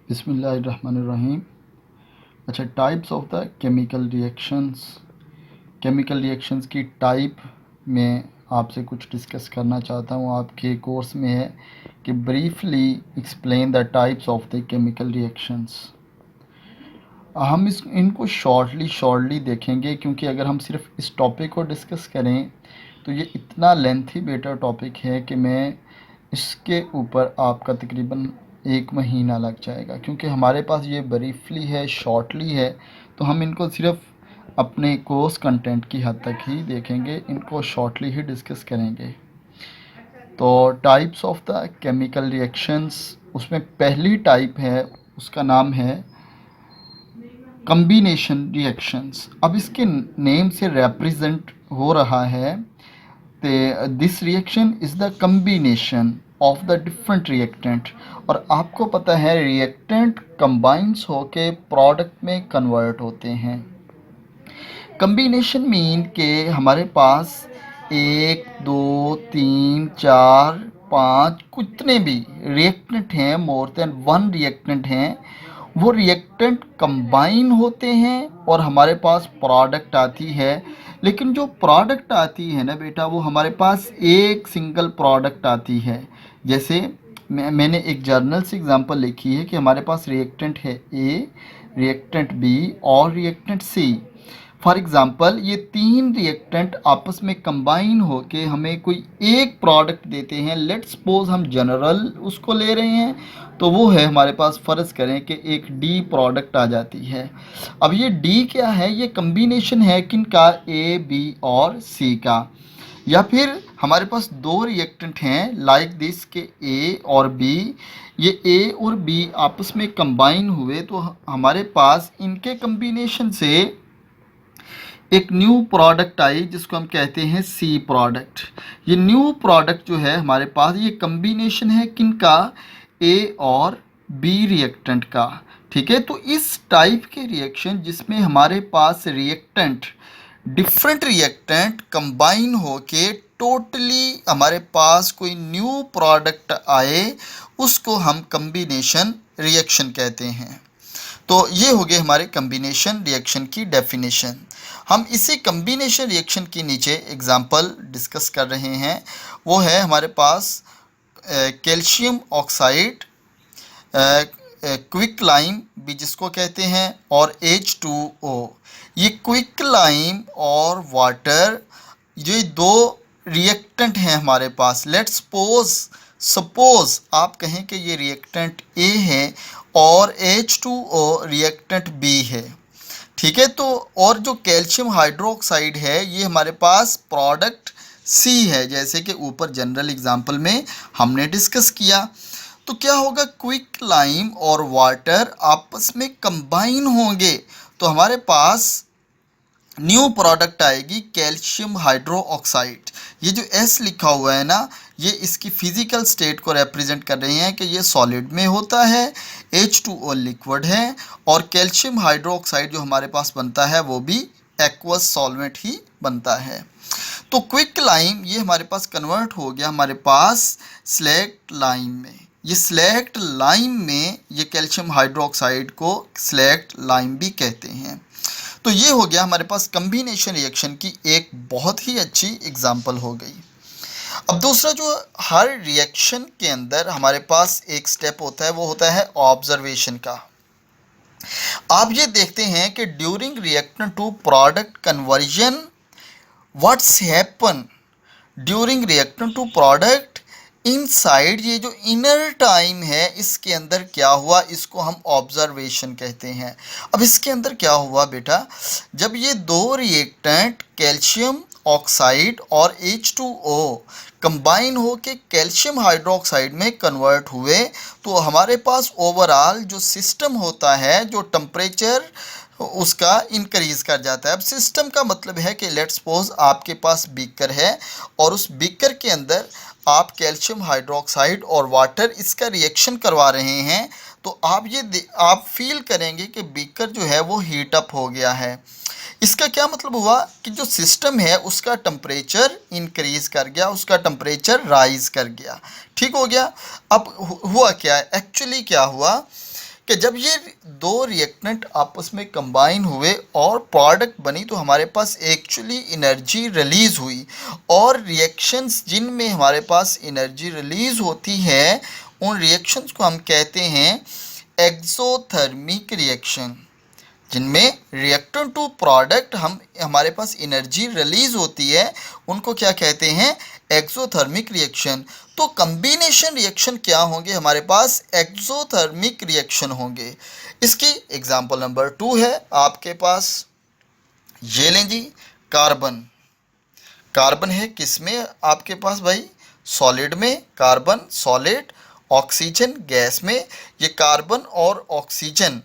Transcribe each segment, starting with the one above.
बिस्मिल्लाहिर्रहमानिर्रहीम। अच्छा, types of the chemical reactions. Chemical reactions की टाइप में आपसे कुछ डिस्कस करना चाहता हूँ। आपके कोर्स में है कि briefly explain the types of the chemical reactions. हम इनको शॉर्टली देखेंगे, क्योंकि अगर हम सिर्फ इस टॉपिक को डिस्कस करें तो ये इतना लेंथी बेटर टॉपिक है कि मैं इसके ऊपर आपका तकरीबन 1 महीना लग जाएगा। क्योंकि हमारे पास ये ब्रीफली है, शॉर्टली है, तो हम इनको सिर्फ अपने कोर्स कंटेंट की हद तक ही देखेंगे, इनको शॉर्टली ही डिस्कस करेंगे। तो types of the chemical reactions, उसमें पहली टाइप है, उसका नाम है कम्बिनेशन रिएक्शंस। अब इसके नेम से रिप्रेजेंट हो रहा है this reaction is the combination of the different reactant. और आपको पता है रिएक्टेंट कंबाइंस होके प्रोडक्ट में कन्वर्ट होते हैं। कम्बिनेशन मीन के हमारे पास 1 2 3 4 5 कितने भी रिएक्टेंट हैं, मोर देन 1 रिएक्टेंट हैं, वो रिएक्टेंट कंबाइन होते हैं और हमारे पास प्रोडक्ट आती है। लेकिन जो प्रोडक्ट आती है ना बेटा, वो हमारे पास एक सिंगल प्रोडक्ट आती है। जैसे मैंने एक जर्नल से एग्जांपल लिखी है कि हमारे पास रिएक्टेंट है ए, रिएक्टेंट बी और रिएक्टेंट सी। फॉर एग्ज़ाम्पल ये 3 रिएक्टेंट आपस में कंबाइन होके हमें कोई एक प्रोडक्ट देते हैं। लेट्स सपोज हम जनरल उसको ले रहे हैं, तो वो है हमारे पास, फ़र्ज़ करें कि एक डी प्रोडक्ट आ जाती है। अब ये डी क्या है? ये कम्बिनेशन है किन का? ए, बी और सी का। या फिर हमारे पास 2 रिएक्टेंट हैं लाइक दिस के ए और बी। ये ए और बी आपस में कंबाइन हुए तो हमारे पास इनके कम्बिनेशन से एक न्यू प्रोडक्ट आई जिसको हम कहते हैं सी प्रोडक्ट। ये न्यू प्रोडक्ट जो है हमारे पास, ये कम्बिनेशन है किन का? ए और बी रिएक्टेंट का। ठीक है, तो इस टाइप के रिएक्शन जिसमें हमारे पास रिएक्टेंट, डिफरेंट रिएक्टेंट कंबाइन होके टोटली हमारे पास कोई न्यू प्रोडक्ट आए, उसको हम कम्बिनेशन रिएक्शन कहते हैं। तो ये हो गए हमारे कम्बिनेशन रिएक्शन की डेफिनेशन। हम इसी कम्बिनेशन रिएक्शन के नीचे एग्जाम्पल डिस्कस कर रहे हैं। वो है हमारे पास कैल्शियम ऑक्साइड, क्विक लाइम भी जिसको कहते हैं, और H2O। ये क्विक लाइम और वाटर, ये 2 रिएक्टेंट हैं हमारे पास। लेट्स सपोज आप कहें कि ये रिएक्टेंट ए है और H2O रिएक्टेंट बी है। ठीक है, तो और जो कैल्शियम हाइड्रोक्साइड है ये हमारे पास प्रोडक्ट सी है, जैसे कि ऊपर जनरल एग्जांपल में हमने डिस्कस किया। तो क्या होगा? क्विक लाइम और वाटर आपस में कंबाइन होंगे तो हमारे पास न्यू प्रोडक्ट आएगी कैल्शियम हाइड्रोक्साइड। ये जो एस लिखा हुआ है ना, ये इसकी फिजिकल स्टेट को रिप्रेजेंट कर रही हैं कि ये सॉलिड में होता है, H2O लिक्विड है, और कैल्शियम हाइड्रोक्साइड जो हमारे पास बनता है वो भी एक्वस सॉल्वेंट ही बनता है। तो क्विक लाइम ये हमारे पास कन्वर्ट हो गया हमारे पास स्लेक्ट लाइम में। ये स्लेक्ट लाइम में ये कैल्शियम हाइड्रोक्साइड को स्लेक्ट लाइम भी कहते हैं। तो ये हो गया हमारे पास कम्बिनेशन रिएक्शन की एक बहुत ही अच्छी एग्जांपल हो गई। अब दूसरा, जो हर रिएक्शन के अंदर हमारे पास एक स्टेप होता है, वो होता है ऑब्जर्वेशन का। आप ये देखते हैं कि during reaction to product conversion what's happen during reaction to product inside, ये जो इनर टाइम है इसके अंदर क्या हुआ, इसको हम ऑब्जर्वेशन कहते हैं। अब इसके अंदर क्या हुआ बेटा? जब ये 2 रिएक्टेंट कैल्शियम ऑक्साइड और H2O कंबाइन होके कैल्शियम हाइड्रोक्साइड में कन्वर्ट हुए, तो हमारे पास ओवरऑल जो सिस्टम होता है, जो टेम्परेचर उसका इंक्रीज़ कर जाता है। अब सिस्टम का मतलब है कि लेट्स सपोज आपके पास बीकर है और उस बीकर के अंदर आप कैल्शियम हाइड्रोक्साइड और वाटर इसका रिएक्शन करवा रहे हैं, तो आप फील करेंगे कि बीकर जो है वो हीट अप हो गया है। इसका क्या मतलब हुआ कि जो सिस्टम है उसका टेम्परेचर इंक्रीज़ कर गया, उसका टेम्परेचर राइज़ कर गया। ठीक हो गया। अब हुआ क्या है, एक्चुअली क्या हुआ कि जब ये दो रिएक्टेंट आपस में कंबाइन हुए और प्रोडक्ट बनी तो हमारे पास एक्चुअली एनर्जी रिलीज़ हुई। और रिएक्शंस जिनमें हमारे पास एनर्जी रिलीज़ होती है उन रिएक्शंस को हम कहते हैं एक्सोथर्मिक रिएक्शन। जिनमें रिएक्टेंट टू प्रोडक्ट हमारे पास एनर्जी रिलीज होती है उनको क्या कहते हैं, एक्सोथर्मिक रिएक्शन। तो कॉम्बिनेशन रिएक्शन क्या होंगे, हमारे पास एक्सोथर्मिक रिएक्शन होंगे। इसकी एग्जांपल नंबर 2 है आपके पास, ये लें जी, कार्बन। कार्बन है किसमें आपके पास भाई, सॉलिड में, कार्बन सॉलिड, ऑक्सीजन गैस में। ये कार्बन और ऑक्सीजन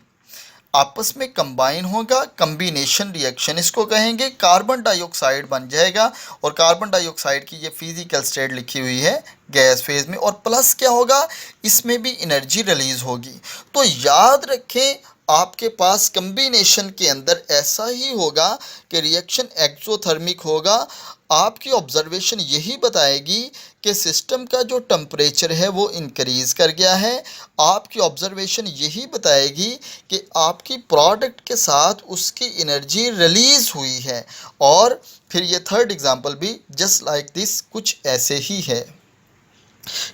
आपस में कंबाइन होगा, कम्बिनेशन रिएक्शन इसको कहेंगे। कार्बन डाइऑक्साइड बन जाएगा और कार्बन डाइऑक्साइड की ये फिजिकल स्टेट लिखी हुई है गैस फेज में। और प्लस क्या होगा, इसमें भी एनर्जी रिलीज होगी। तो याद रखें आपके पास कम्बिनेशन के अंदर ऐसा ही होगा कि रिएक्शन एक्सोथर्मिक होगा। आपकी ऑब्जर्वेशन यही बताएगी कि सिस्टम का जो टेम्परेचर है वो इंक्रीज़ कर गया है। आपकी ऑब्जर्वेशन यही बताएगी कि आपकी प्रोडक्ट के साथ उसकी एनर्जी रिलीज़ हुई है। और फिर ये थर्ड एग्जांपल भी जस्ट लाइक दिस कुछ ऐसे ही है।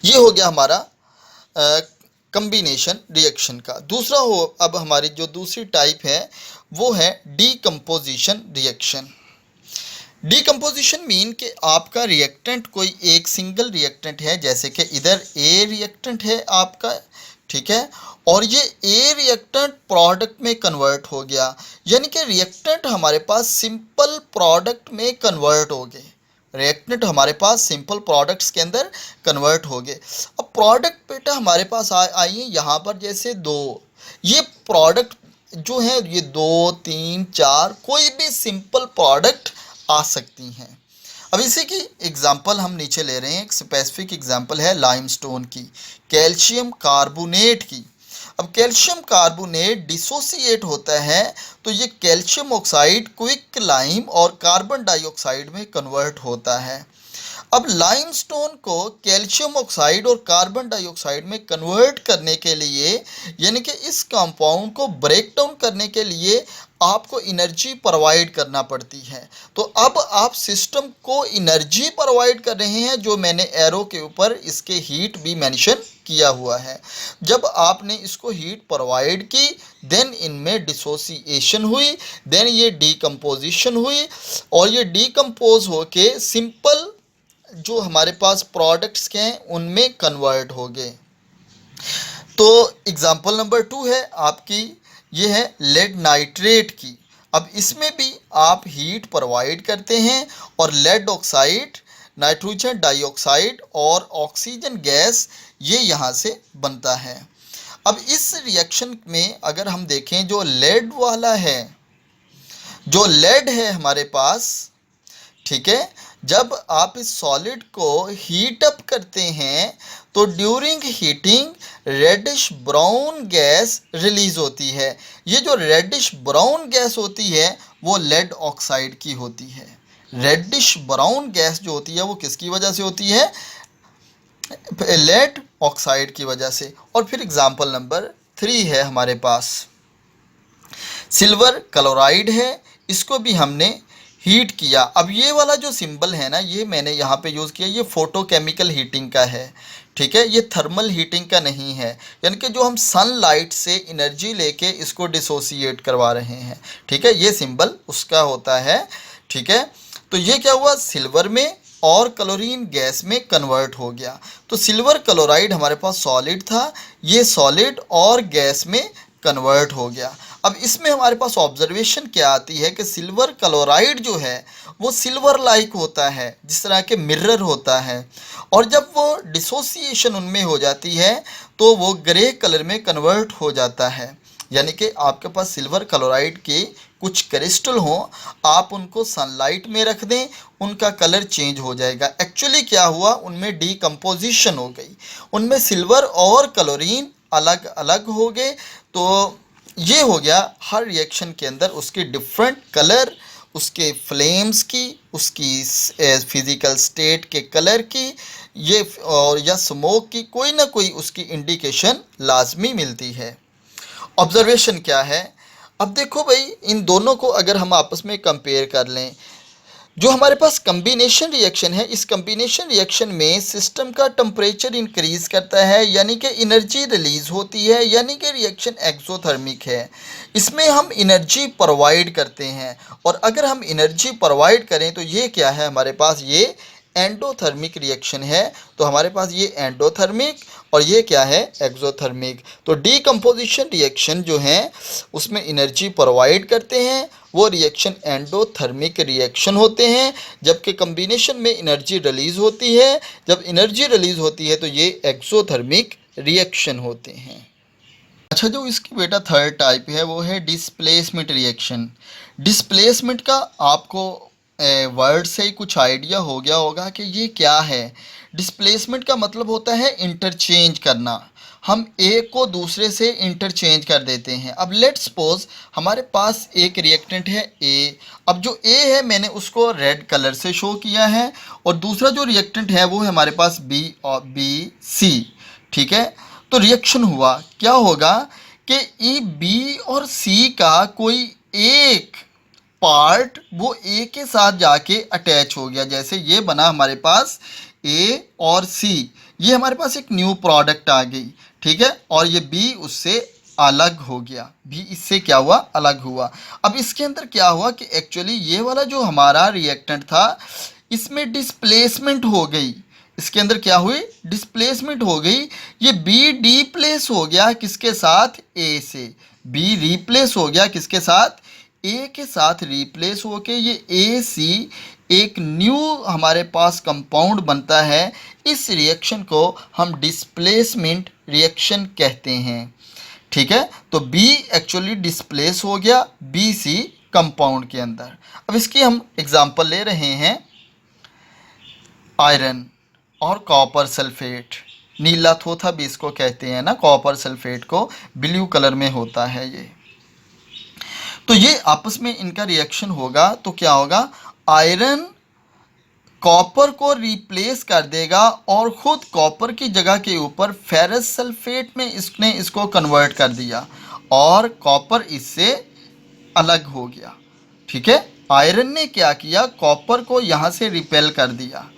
ये हो गया हमारा कम्बिनेशन रिएक्शन का। दूसरा हो, अब हमारी जो दूसरी टाइप है वो है डीकम्पोजिशन रिएक्शन। डीकम्पोजिशन मीन कि आपका रिएक्टेंट कोई एक सिंगल रिएक्टेंट है, जैसे कि इधर ए रिएक्टेंट है आपका, ठीक है, और ये ए रिएक्टेंट प्रोडक्ट में कन्वर्ट हो गया, यानी कि रिएक्टेंट हमारे पास सिंपल प्रोडक्ट में कन्वर्ट हो गए। रिएक्टेंट हमारे पास सिंपल प्रोडक्ट्स के अंदर कन्वर्ट हो गए। अब प्रोडक्ट बेटा हमारे पास आइए यहाँ पर, जैसे दो, ये प्रोडक्ट जो है ये 2, 3, 4 कोई भी सिंपल प्रोडक्ट आ सकती हैं। अब इसी की एग्जांपल हम नीचे ले रहे हैं। एक स्पेसिफिक एग्जांपल है लाइमस्टोन की, कैल्शियम कार्बोनेट की। अब कैल्शियम कार्बोनेट डिसोसिएट होता है तो ये कैल्शियम ऑक्साइड क्विक लाइम और कार्बन डाइऑक्साइड में कन्वर्ट होता है। अब लाइमस्टोन को कैल्शियम ऑक्साइड और कार्बन डाइऑक्साइड में कन्वर्ट करने के लिए, यानी कि इस कंपाउंड को ब्रेक डाउन करने के लिए आपको एनर्जी प्रोवाइड करना पड़ती है। तो अब आप सिस्टम को एनर्जी प्रोवाइड कर रहे हैं, जो मैंने एरो के ऊपर इसके हीट भी मेंशन किया हुआ है। जब आपने इसको हीट प्रोवाइड की, देन इनमें डिसोसिएशन हुई, देन ये डीकम्पोजिशन हुई और ये डीकम्पोज होके सिंपल जो हमारे पास प्रोडक्ट्स के हैं उनमें कन्वर्ट हो गए। तो एग्जांपल नंबर 2 है आपकी, ये है लेड नाइट्रेट की। अब इसमें भी आप हीट प्रोवाइड करते हैं और लेड ऑक्साइड, नाइट्रोजन डाइऑक्साइड और ऑक्सीजन गैस ये यहाँ से बनता है। अब इस रिएक्शन में अगर हम देखें, जो लेड वाला है, जो लेड है हमारे पास, ठीक है, जब आप इस सॉलिड को हीट अप करते हैं तो during heating reddish brown gas release होती है। ये जो रेडिश ब्राउन गैस होती है वो लेड ऑक्साइड की होती है। रेडिश ब्राउन गैस जो होती है वो किसकी वजह से होती है, लेड ऑक्साइड की वजह से। और फिर एग्जांपल नंबर 3 है हमारे पास, सिल्वर क्लोराइड है, इसको भी हमने हीट किया। अब ये वाला जो सिंबल है ना, ये मैंने यहाँ पे यूज़ किया, ये फोटोकेमिकल हीटिंग का है, ठीक है, ये थर्मल हीटिंग का नहीं है, यानी कि जो हम सनलाइट से एनर्जी लेके इसको डिसोसिएट करवा रहे हैं, ठीक है, ये सिंबल उसका होता है, ठीक है। तो ये क्या हुआ, सिल्वर में और क्लोरीन गैस में कन्वर्ट हो गया। तो सिल्वर क्लोराइड हमारे पास सॉलिड था, ये सॉलिड और गैस में कन्वर्ट हो गया। अब इसमें हमारे पास ऑब्जर्वेशन क्या आती है कि सिल्वर क्लोराइड जो है वो सिल्वर लाइक होता है, जिस तरह के मिरर होता है, और जब वो डिसोसिएशन उनमें हो जाती है तो वो ग्रे कलर में कन्वर्ट हो जाता है। यानी कि आपके पास सिल्वर क्लोराइड के कुछ क्रिस्टल हों, आप उनको सनलाइट में रख दें, उनका कलर चेंज हो जाएगा। एक्चुअली क्या हुआ, उनमें डीकम्पोजिशन हो गई, उनमें सिल्वर और क्लोरीन अलग अलग हो गए। तो ये हो गया हर रिएक्शन के अंदर उसके डिफरेंट कलर, उसके फ्लेम्स की, उसकी फिज़िकल स्टेट के कलर की, ये और या स्मोक की कोई ना कोई उसकी इंडिकेशन लाजमी मिलती है। ऑब्जर्वेशन क्या है, अब देखो भाई इन दोनों को अगर हम आपस में कंपेयर कर लें, जो हमारे पास कम्बिनेशन रिएक्शन है, इस कम्बिनेशन रिएक्शन में सिस्टम का टेम्परेचर इंक्रीज करता है, यानी कि एनर्जी रिलीज होती है, यानी कि रिएक्शन एक्सोथर्मिक है। इसमें हम एनर्जी प्रोवाइड करते हैं, और अगर हम एनर्जी प्रोवाइड करें तो ये क्या है हमारे पास, ये एंडोथर्मिक रिएक्शन है। तो हमारे पास ये एंडोथर्मिक और ये क्या है, एक्सोथर्मिक। तो डीकम्पोजिशन रिएक्शन जो है उसमें एनर्जी प्रोवाइड करते हैं, वो रिएक्शन एंडोथर्मिक रिएक्शन होते हैं, जबकि कम्बिनेशन में एनर्जी रिलीज होती है। जब एनर्जी रिलीज होती है तो ये एक्सोथर्मिक रिएक्शन होते हैं। अच्छा, जो इसकी बेटा थर्ड टाइप है वो है डिस्प्लेसमेंट रिएक्शन। डिस्प्लेसमेंट का आपको वर्ड से ही कुछ आइडिया हो गया होगा कि ये क्या है। डिस्प्लेसमेंट का मतलब होता है इंटरचेंज करना, हम एक को दूसरे से इंटरचेंज कर देते हैं। अब लेट्स सपोज हमारे पास एक रिएक्टेंट है ए, अब जो ए है मैंने उसको रेड कलर से शो किया है, और दूसरा जो रिएक्टेंट है वो है हमारे पास बी और बी सी, ठीक है। तो रिएक्शन हुआ, क्या होगा कि ई बी और सी का कोई एक पार्ट वो ए के साथ जाके अटैच हो गया। जैसे ये बना हमारे पास ए और सी, ये हमारे पास एक न्यू प्रोडक्ट आ गई, ठीक है, और ये बी उससे अलग हो गया, भी इससे क्या हुआ, अलग हुआ। अब इसके अंदर क्या हुआ कि एक्चुअली ये वाला जो हमारा रिएक्टेंट था इसमें डिस्प्लेसमेंट हो गई, इसके अंदर क्या हुई, डिस्प्लेसमेंट हो गई। ये बी डीप्लेस हो गया किसके साथ, ए से, बी रिप्लेस हो गया किसके साथ, ए के साथ रिप्लेस होके ये ए सी एक न्यू हमारे पास कंपाउंड बनता है। इस रिएक्शन को हम डिस्प्लेसमेंट रिएक्शन कहते हैं, ठीक है। तो बी एक्चुअली डिस्प्लेस हो गया बी सी कंपाउंड के अंदर। अब इसकी हम एग्जांपल ले रहे हैं, आयरन और कॉपर सल्फेट, नीला थोथा भी इसको कहते हैं ना, कॉपर सल्फेट को ब्लू कलर में होता है ये। तो ये आपस में इनका रिएक्शन होगा तो क्या होगा, आयरन कॉपर को रिप्लेस कर देगा और ख़ुद कॉपर की जगह के ऊपर फेरस सल्फेट में इसने इसको कन्वर्ट कर दिया और कॉपर इससे अलग हो गया, ठीक है। आयरन ने क्या किया, कॉपर को यहाँ से रिपेल कर दिया,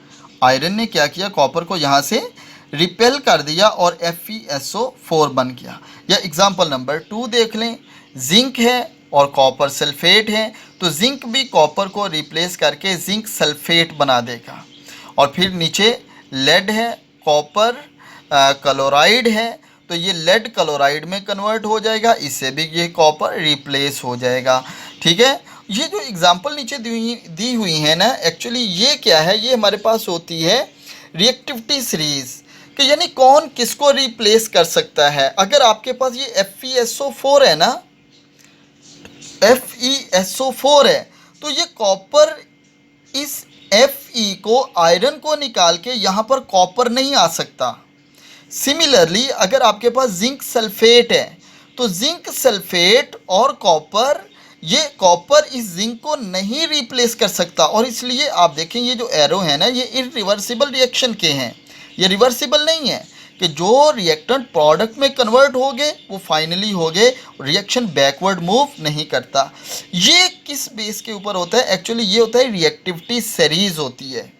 आयरन ने क्या किया, कॉपर को यहाँ से रिपेल कर दिया और FeSO4 बन गया। या एग्जाम्पल नंबर 2 देख लें, जिंक है और कॉपर सल्फेट है, तो जिंक भी कॉपर को रिप्लेस करके जिंक सल्फेट बना देगा। और फिर नीचे लेड है, कॉपर क्लोराइड है, तो ये लेड क्लोराइड में कन्वर्ट हो जाएगा, इससे भी ये कॉपर रिप्लेस हो जाएगा, ठीक है। ये जो एग्जांपल नीचे दी हुई है ना, एक्चुअली ये क्या है, ये हमारे पास होती है रिएक्टिविटी सीरीज, कि यानी कौन किसको रिप्लेस कर सकता है। अगर आपके पास ये FeSO4 है ना, FeSO4 है, तो ये कॉपर इस Fe को, आयरन को निकाल के यहाँ पर कॉपर नहीं आ सकता। सिमिलरली अगर आपके पास जिंक सल्फेट है तो जिंक सल्फेट और कॉपर, ये कॉपर इस जिंक को नहीं रिप्लेस कर सकता। और इसलिए आप देखें ये जो एरो है ना, ये इरिवर्सिबल रिएक्शन के हैं, ये रिवर्सिबल नहीं है कि जो रिएक्टेंट प्रोडक्ट में कन्वर्ट हो गए वो फाइनली हो गए, रिएक्शन बैकवर्ड मूव नहीं करता। ये किस बेस के ऊपर होता है, एक्चुअली ये होता है रिएक्टिविटी सीरीज होती है,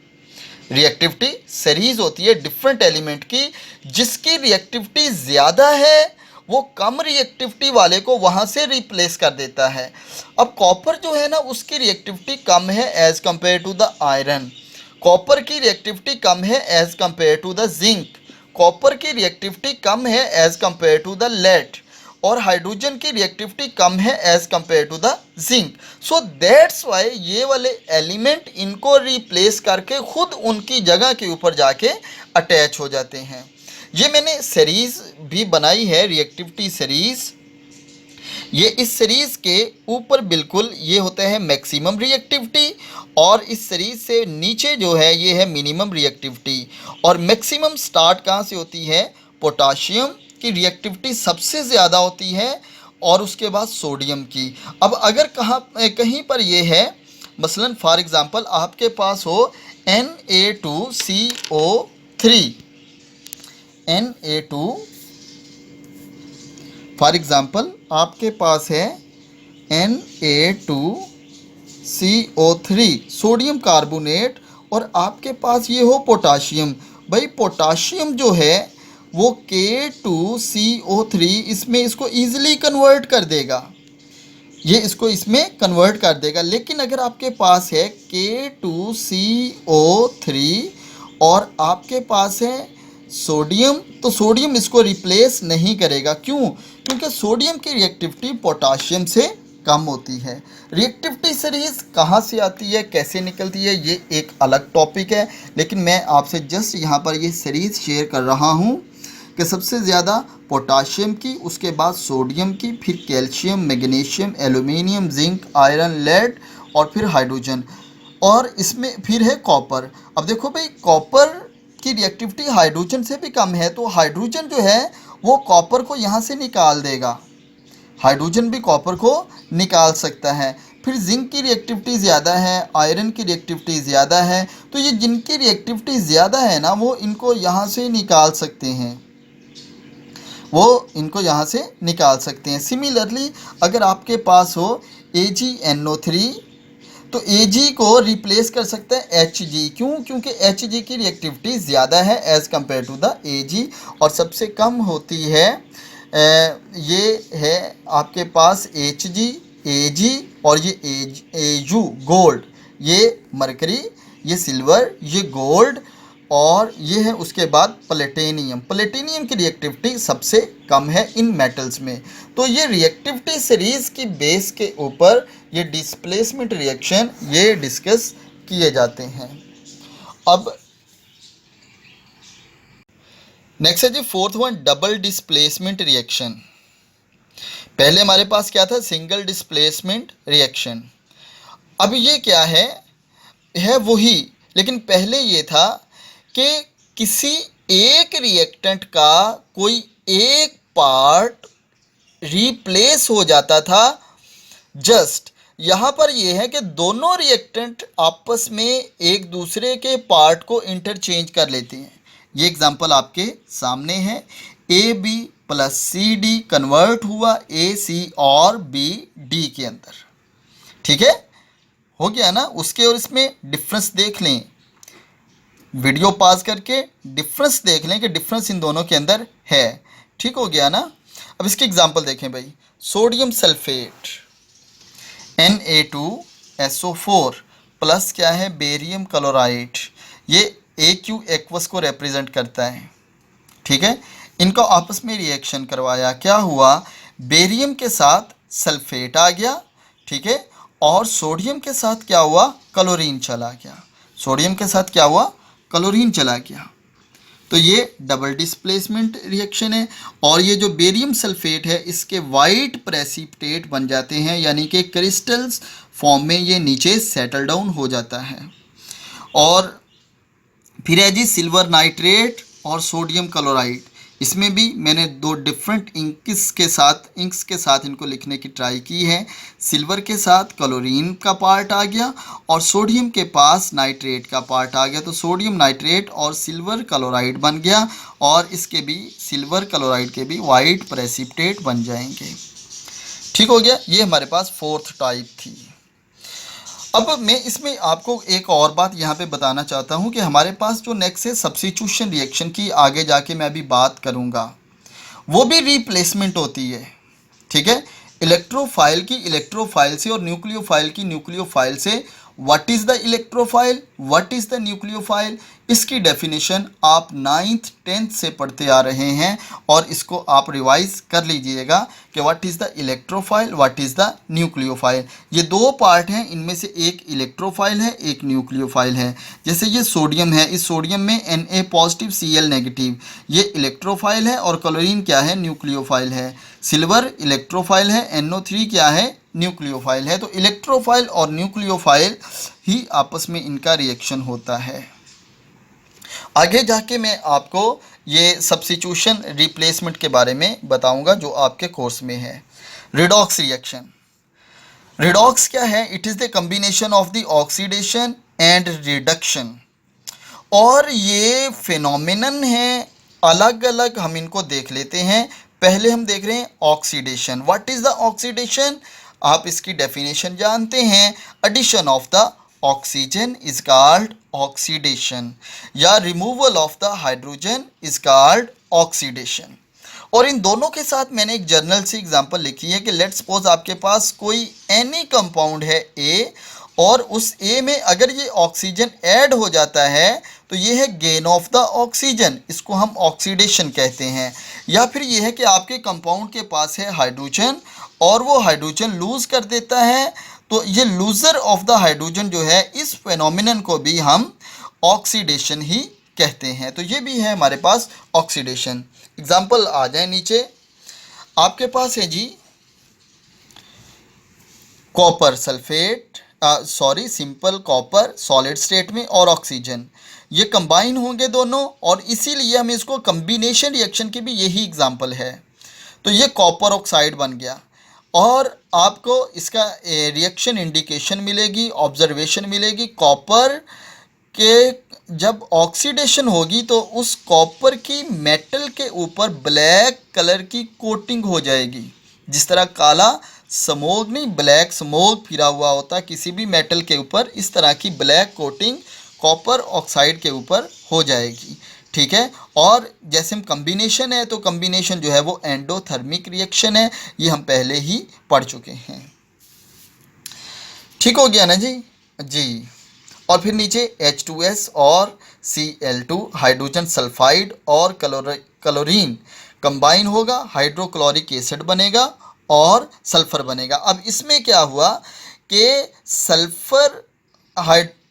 रिएक्टिविटी सीरीज होती है डिफरेंट एलिमेंट की, जिसकी रिएक्टिविटी ज़्यादा है वो कम रिएक्टिविटी वाले को वहाँ से रिप्लेस कर देता है। अब कॉपर जो है ना उसकी रिएक्टिविटी कम है as compare to the iron, copper की रिएक्टिविटी कम है as compare to the zinc, copper की रिएक्टिविटी कम है as compare to the lead, और हाइड्रोजन की रिएक्टिविटी कम है as compare to the zinc. So that's why ये वाले एलिमेंट इनको रिप्लेस करके खुद उनकी जगह के ऊपर जाके अटैच हो जाते हैं। ये मैंने सीरीज़ भी बनाई है, रिएक्टिविटी सीरीज़। ये इस सीरीज़ के ऊपर बिल्कुल ये होता है मैक्सिमम रिएक्टिविटी, और इस सीरीज़ से नीचे जो है ये है मिनिमम रिएक्टिविटी। और मैक्सिमम स्टार्ट कहाँ से होती है, पोटाशियम की रिएक्टिविटी सबसे ज़्यादा होती है, और उसके बाद सोडियम की। अब अगर कहीं पर ये है, मसलन फॉर एग्ज़ाम्पल आपके पास हो Na2CO3, Na2 फॉर एग्जांपल आपके पास है Na2CO3 सोडियम कार्बोनेट और आपके पास ये हो पोटाशियम। भाई पोटाशियम जो है वो K2CO3 इसमें इसको ईजिली कन्वर्ट कर देगा, ये इसको इसमें कन्वर्ट कर देगा। लेकिन अगर आपके पास है K2CO3 और आपके पास है सोडियम, तो सोडियम इसको रिप्लेस नहीं करेगा। क्यों? क्योंकि सोडियम की रिएक्टिविटी पोटाशियम से कम होती है। रिएक्टिविटी सीरीज कहाँ से आती है, कैसे निकलती है, ये एक अलग टॉपिक है, लेकिन मैं आपसे जस्ट यहाँ पर ये सीरीज शेयर कर रहा हूँ कि सबसे ज़्यादा पोटाशियम की, उसके बाद सोडियम की, फिर calcium, magnesium, aluminium, zinc, iron, lead और फिर हाइड्रोजन, और इसमें फिर है कॉपर। अब देखो भाई कॉपर की रिएक्टिविटी हाइड्रोजन से भी कम है, तो हाइड्रोजन जो है वो कॉपर को यहाँ से निकाल देगा, हाइड्रोजन भी कॉपर को निकाल सकता है। फिर जिंक की रिएक्टिविटी ज़्यादा है, आयरन की रिएक्टिविटी ज़्यादा है, तो ये जिनकी रिएक्टिविटी ज़्यादा है ना वो इनको यहाँ से निकाल सकते हैं, वो इनको यहाँ से निकाल सकते हैं। सिमिलरली अगर आपके पास हो AgNO3 तो Ag को रिप्लेस कर सकते हैं Hg। क्यों? क्योंकि Hg की रिएक्टिविटी ज़्यादा है as compare to the Ag, और सबसे कम होती है ये है आपके पास Hg, Ag और ये Au गोल्ड, ये मरकरी, ये सिल्वर, ये गोल्ड, और ये है उसके बाद प्लेटिनियम। प्लेटिनियम की रिएक्टिविटी सबसे कम है इन मेटल्स में। तो ये रिएक्टिविटी सीरीज की बेस के ऊपर ये डिस्प्लेसमेंट रिएक्शन ये डिस्कस किए जाते हैं। अब नेक्स्ट है जी fourth one, double displacement reaction. पहले हमारे पास क्या था, सिंगल डिस्प्लेसमेंट रिएक्शन। अब ये क्या है वही, लेकिन पहले ये था कि किसी एक रिएक्टेंट का कोई एक पार्ट रिप्लेस हो जाता था। जस्ट यहाँ पर यह है कि दोनों रिएक्टेंट आपस में एक दूसरे के पार्ट को इंटरचेंज कर लेते हैं। ये एग्जांपल आपके सामने है, AB + CD कन्वर्ट हुआ AC और BD के अंदर। ठीक है, हो गया ना। उसके और इसमें डिफरेंस देख लें, वीडियो पॉज करके डिफरेंस देख लें कि डिफरेंस इन दोनों के अंदर है। ठीक हो गया ना। अब इसके एग्जांपल देखें भाई, सोडियम सल्फेट Na2SO4 प्लस क्या है, बेरियम क्लोराइड, ये AQ एक्वस को रिप्रेजेंट करता है। ठीक है, इनको आपस में रिएक्शन करवाया, क्या हुआ, बेरियम के साथ सल्फेट आ गया, ठीक है, और सोडियम के साथ क्या हुआ, क्लोरीन चला गया। सोडियम के साथ क्या हुआ, क्लोरीन चला गया। तो ये डबल डिस्प्लेसमेंट रिएक्शन है। और ये जो बेरियम सल्फेट है इसके वाइट प्रेसिपिटेट बन जाते हैं, यानी कि क्रिस्टल्स फॉर्म में ये नीचे सेटल डाउन हो जाता है। और फिर है जी सिल्वर नाइट्रेट और सोडियम क्लोराइड। इसमें भी मैंने दो डिफरेंट इंक्स के साथ इनको लिखने की ट्राई की है। सिल्वर के साथ क्लोरीन का पार्ट आ गया और सोडियम के पास नाइट्रेट का पार्ट आ गया, तो सोडियम नाइट्रेट और सिल्वर क्लोराइड बन गया, और इसके भी सिल्वर क्लोराइड के भी वाइट प्रेसिपिटेट बन जाएंगे। ठीक हो गया, ये हमारे पास फोर्थ टाइप थी। अब मैं इसमें आपको एक और बात यहाँ पे बताना चाहता हूँ कि हमारे पास जो नेक्स्ट है सब्स्टिट्यूशन रिएक्शन की, आगे जाके मैं अभी बात करूँगा, वो भी रिप्लेसमेंट होती है। ठीक है, इलेक्ट्रोफाइल की इलेक्ट्रोफाइल से और न्यूक्लियोफाइल की न्यूक्लियोफाइल से। What is the electrophile, what is the nucleophile, इसकी डेफिनेशन आप 9th 10th से पढ़ते आ रहे हैं, और इसको आप रिवाइज कर लीजिएगा कि what is the electrophile, what is the nucleophile. ये दो पार्ट हैं, इनमें से एक इलेक्ट्रोफाइल है, एक न्यूक्लियोफाइल है। जैसे ये सोडियम है, इस सोडियम में Na+ Cl-, ये इलेक्ट्रोफाइल है, और क्लोरीन क्या है, न्यूक्लियोफाइल है। सिल्वर इलेक्ट्रोफाइल है, NO3 क्या है, न्यूक्लियोफाइल है। तो इलेक्ट्रोफाइल और न्यूक्लियोफाइल ही आपस में इनका रिएक्शन होता है। आगे जाके मैं आपको ये सब्स्टिट्यूशन रिप्लेसमेंट के बारे में बताऊंगा जो आपके कोर्स में है। रिडॉक्स रिएक्शन, रिडॉक्स क्या है, it is the combination of the oxidation and reduction. और ये फिनोमिनन है, अलग अलग हम इनको देख लेते हैं। पहले हम देख रहे हैं oxidation. What is the oxidation? आप इसकी डेफिनेशन जानते हैं, addition of the oxygen is called oxidation, या removal of the hydrogen is called oxidation. और इन दोनों के साथ मैंने एक जर्नल से एग्जांपल लिखी है कि लेट्स सपोज आपके पास कोई एनी कंपाउंड है ए, और उस ए में अगर ये ऑक्सीजन ऐड हो जाता है तो ये है गेन ऑफ द ऑक्सीजन, इसको हम ऑक्सीडेशन कहते हैं। या फिर ये है कि आपके कंपाउंड के पास है हाइड्रोजन और वो हाइड्रोजन लूज़ कर देता है, तो ये लूज़र ऑफ द हाइड्रोजन जो है, इस फेनोमेनन को भी हम ऑक्सीडेशन ही कहते हैं। तो ये भी है हमारे पास ऑक्सीडेशन। एग्जाम्पल आ जाए नीचे, आपके पास है जी copper sulphate, simple copper solid state में और ऑक्सीजन, ये कंबाइन होंगे दोनों, और इसीलिए हम इसको कम्बिनेशन रिएक्शन की भी यही एग्जांपल है। तो ये कॉपर ऑक्साइड बन गया, और आपको इसका रिएक्शन इंडिकेशन मिलेगी, ऑब्जर्वेशन मिलेगी। कॉपर के जब ऑक्सीडेशन होगी तो उस कॉपर की मेटल के ऊपर ब्लैक कलर की कोटिंग हो जाएगी। जिस तरह काला स्मोक नहीं, ब्लैक स्मोक फिरा हुआ होता है किसी भी मेटल के ऊपर, इस तरह की ब्लैक कोटिंग कॉपर ऑक्साइड के ऊपर हो जाएगी। ठीक है, और जैसे हम कम्बिनेशन है, तो कम्बिनेशन जो है वो एंडोथर्मिक रिएक्शन है, ये हम पहले ही पढ़ चुके हैं। ठीक हो गया ना जी? जी। और फिर नीचे H2S और Cl2 हाइड्रोजन सल्फाइड और क्लोरीन कंबाइन होगा, हाइड्रोक्लोरिक एसिड बनेगा और सल्फर बनेगा। अब इसमें क्या हुआ कि सल्फर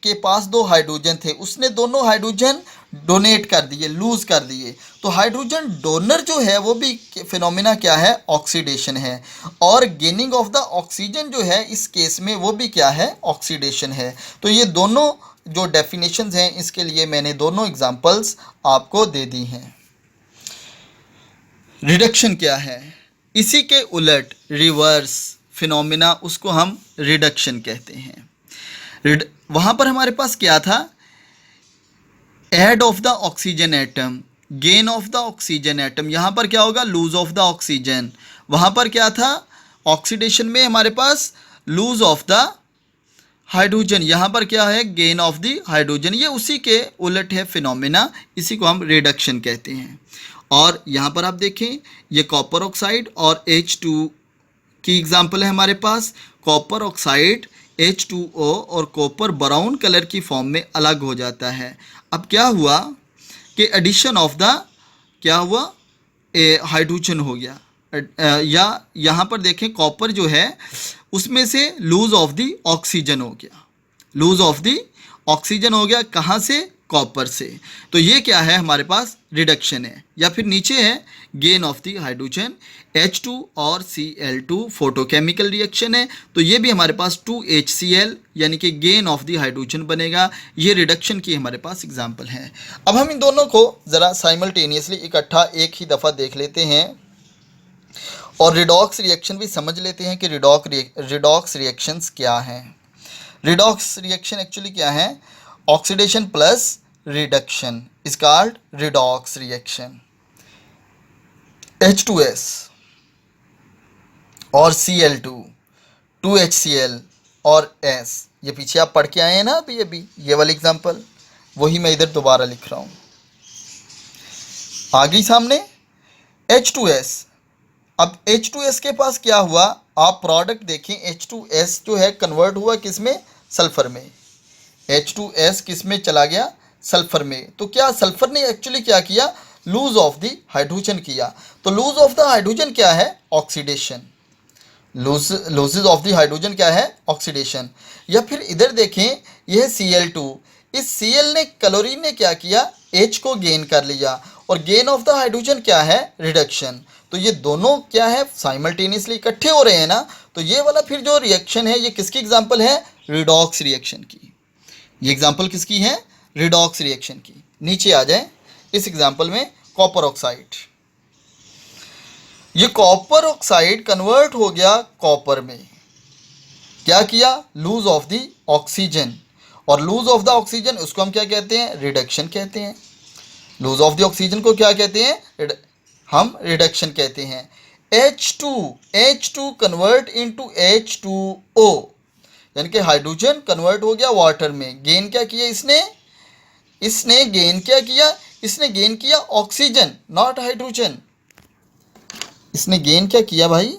के पास दो हाइड्रोजन थे, उसने दोनों हाइड्रोजन डोनेट कर दिए, लूज़ कर दिए। तो हाइड्रोजन डोनर जो है वो भी फिनोमिना क्या है? ऑक्सीडेशन है। और गेनिंग ऑफ द ऑक्सीजन जो है इस केस में वो भी क्या है? ऑक्सीडेशन है। तो ये दोनों जो डेफिनेशंस हैं, इसके लिए मैंने दोनों एग्जांपल्स आपको दे दी हैं। रिडक्शन क्या है? इसी के उलट रिवर्स फिनोमिना, उसको हम रिडक्शन कहते हैं। वहाँ पर हमारे पास क्या था? Add of the oxygen atom, gain of the oxygen atom. यहाँ पर क्या होगा? Lose of the oxygen. वहाँ पर क्या था? ऑक्सीडेशन में हमारे पास लूज ऑफ द हाइड्रोजन, यहाँ पर क्या है? Gain of the hydrogen. ये उसी के उलट है फिनोमिना, इसी को हम रिडक्शन कहते हैं। और यहाँ पर आप देखें, ये कॉपर ऑक्साइड और H2 की एग्जांपल है हमारे पास। कॉपर ऑक्साइड H2O और कॉपर ब्राउन कलर की फॉर्म में अलग हो जाता है। अब क्या हुआ कि एडिशन ऑफ द क्या हुआ? हाइड्रोजन हो गया, या यहाँ पर देखें कॉपर जो है उसमें से लूज ऑफ द ऑक्सीजन हो गया, लूज ऑफ द ऑक्सीजन हो गया। कहाँ से? कॉपर से। तो ये क्या है? हमारे पास रिडक्शन है। या फिर नीचे है gain of the hydrogen, H2 और Cl2 फोटोकेमिकल रिएक्शन है, तो ये भी हमारे पास 2HCl यानी कि गेन ऑफ द हाइड्रोजन बनेगा। ये रिडक्शन की हमारे पास एग्जांपल है। अब हम इन दोनों को ज़रा साइमल्टेनियसली इकट्ठा एक ही दफ़ा देख लेते हैं और रिडॉक्स रिएक्शन भी समझ लेते हैं कि रिडॉक्स रिएक्शंस क्या हैं। रिडॉक्स रिएक्शन एक्चुअली क्या है? Oxidation plus reduction is called redox reaction. H2S और Cl2, 2HCl और S, ये पीछे आप पढ़ के आए हैं ना अभी ये वाली एग्जांपल, वही मैं इधर दोबारा लिख रहा हूँ। आ गई सामने H2S। अब H2S के पास क्या हुआ? आप प्रोडक्ट देखें, H2S जो है कन्वर्ट हुआ किस में? सल्फर में। H2S किस में चला गया? सल्फर में। तो क्या सल्फर ने एक्चुअली क्या किया? लूज ऑफ द हाइड्रोजन किया। तो लूज ऑफ द हाइड्रोजन क्या है? Oxidation. Loses of the hydrogen क्या है? ऑक्सीडेशन। या फिर इधर देखें, यह Cl2, इस Cl ने क्लोरीन ने क्या किया? H को गेन कर लिया, और गेन ऑफ द हाइड्रोजन क्या है? रिडक्शन। तो ये दोनों क्या है? साइमल्टेनियसली इकट्ठे हो रहे हैं ना। तो ये वाला फिर जो रिएक्शन है, ये किसकी एग्जांपल है? रिडॉक्स रिएक्शन की। ये एग्जांपल किसकी है? रिडॉक्स रिएक्शन की। नीचे आ जाए, इस एग्जांपल में कॉपर ऑक्साइड, ये कॉपर ऑक्साइड कन्वर्ट हो गया कॉपर में। क्या किया? लूज ऑफ द ऑक्सीजन, और लूज ऑफ द ऑक्सीजन उसको हम क्या कहते हैं? रिडक्शन कहते हैं। लूज ऑफ द ऑक्सीजन को क्या कहते हैं? हम रिडक्शन कहते हैं। H2 कन्वर्ट इनटू H2O, यानी कि हाइड्रोजन कन्वर्ट हो गया वाटर में। गेन क्या किया इसने गेन क्या किया, इसने गेन किया ऑक्सीजन, नॉट हाइड्रोजन। इसने गेन क्या किया भाई,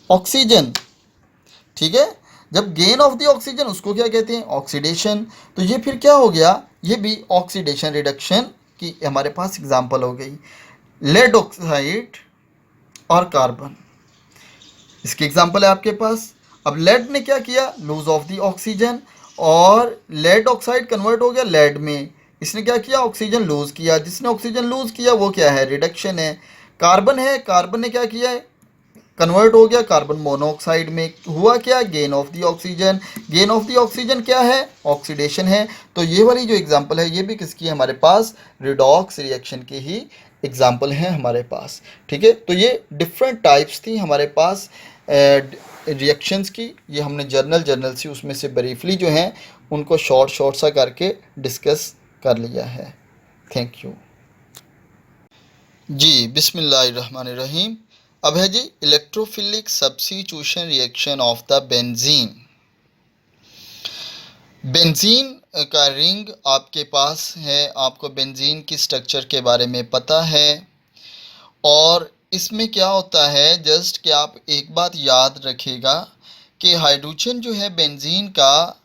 ऑक्सीजन। ठीक है, जब गेन ऑफ द ऑक्सीजन उसको क्या कहते हैं, ऑक्सीडेशन। तो ये फिर क्या हो गया, ये भी ऑक्सीडेशन रिडक्शन की हमारे पास एग्जांपल हो गई। लेड ऑक्साइड और कार्बन, इसकी एग्जांपल है आपके पास। अब लेड ने क्या किया, लूज ऑफ द ऑक्सीजन, और लेड ऑक्साइड कन्वर्ट हो गया लेड में। इसने क्या किया, ऑक्सीजन लूज किया। जिसने ऑक्सीजन लूज किया वो क्या है, रिडक्शन है। कार्बन है, कार्बन ने क्या किया है, कन्वर्ट हो गया कार्बन मोनोऑक्साइड में। हुआ क्या, gain of the oxygen. Gain of the oxygen क्या है, ऑक्सीडेशन है। तो ये वाली जो एग्जांपल है ये भी किसकी है हमारे पास, रिडॉक्स रिएक्शन की ही एग्जांपल है हमारे पास। ठीक है, तो ये डिफरेंट टाइप्स थी हमारे पास रिएक्शंस की। ये हमने जर्नल सी उसमें से ब्रीफली जो हैं उनको शॉर्ट सा करके डिस्कस कर लिया है। थैंक यू जी। बिस्मिल्लाहिर्रहमानिर्रहीम। अब है जी electrophilic substitution reaction of the benzene. Benzene का रिंग आपके पास है, आपको बेंजीन की स्ट्रक्चर के बारे में पता है। और इसमें क्या होता है, जस्ट कि आप एक बात याद रखिएगा कि हाइड्रोजन जो है बेंजीन का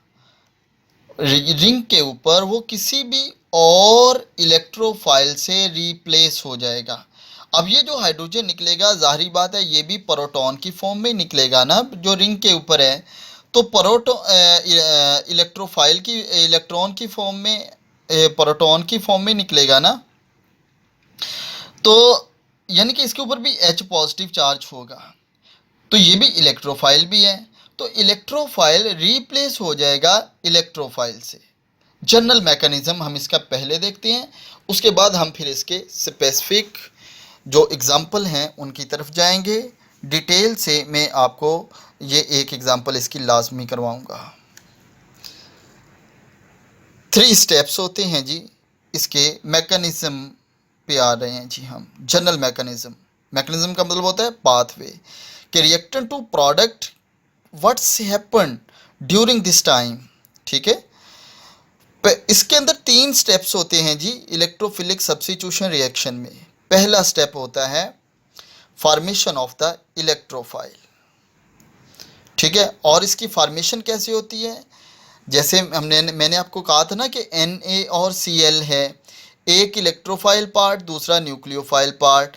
रिंग के ऊपर वो किसी भी और इलेक्ट्रोफाइल से रिप्लेस हो जाएगा। अब ये जो हाइड्रोजन निकलेगा, जाहिर बात है ये भी प्रोटॉन की फॉर्म में निकलेगा ना, जो रिंग के ऊपर है। तो इलेक्ट्रोफाइल की इलेक्ट्रॉन की फॉर्म में, प्रोटॉन की फॉर्म में निकलेगा ना। तो यानी कि इसके ऊपर भी H पॉजिटिव चार्ज होगा, तो ये भी इलेक्ट्रोफाइल भी है। तो इलेक्ट्रोफाइल रिप्लेस हो जाएगा इलेक्ट्रोफाइल से। जनरल मैकेनिज्म हम इसका पहले देखते हैं, उसके बाद हम फिर इसके स्पेसिफिक जो एग्जाम्पल हैं उनकी तरफ जाएंगे। डिटेल से मैं आपको ये एक एग्जाम्पल इसकी लाजमी करवाऊंगा। 3 स्टेप्स होते हैं जी इसके, मैकेनिज्म पे आ रहे हैं जी हम। जनरल मैकेनिज्म का मतलब होता है पाथवे कि reactant to product what's happen during this time. ठीक है, इसके अंदर 3 स्टेप्स होते हैं जी इलेक्ट्रोफिलिक सब्स्टिट्यूशन रिएक्शन में। पहला स्टेप होता है फॉर्मेशन ऑफ द इलेक्ट्रोफाइल। ठीक है, और इसकी फॉर्मेशन कैसे होती है, जैसे मैंने आपको कहा था ना कि Na और Cl है, एक इलेक्ट्रोफाइल पार्ट दूसरा न्यूक्लियोफाइल पार्ट।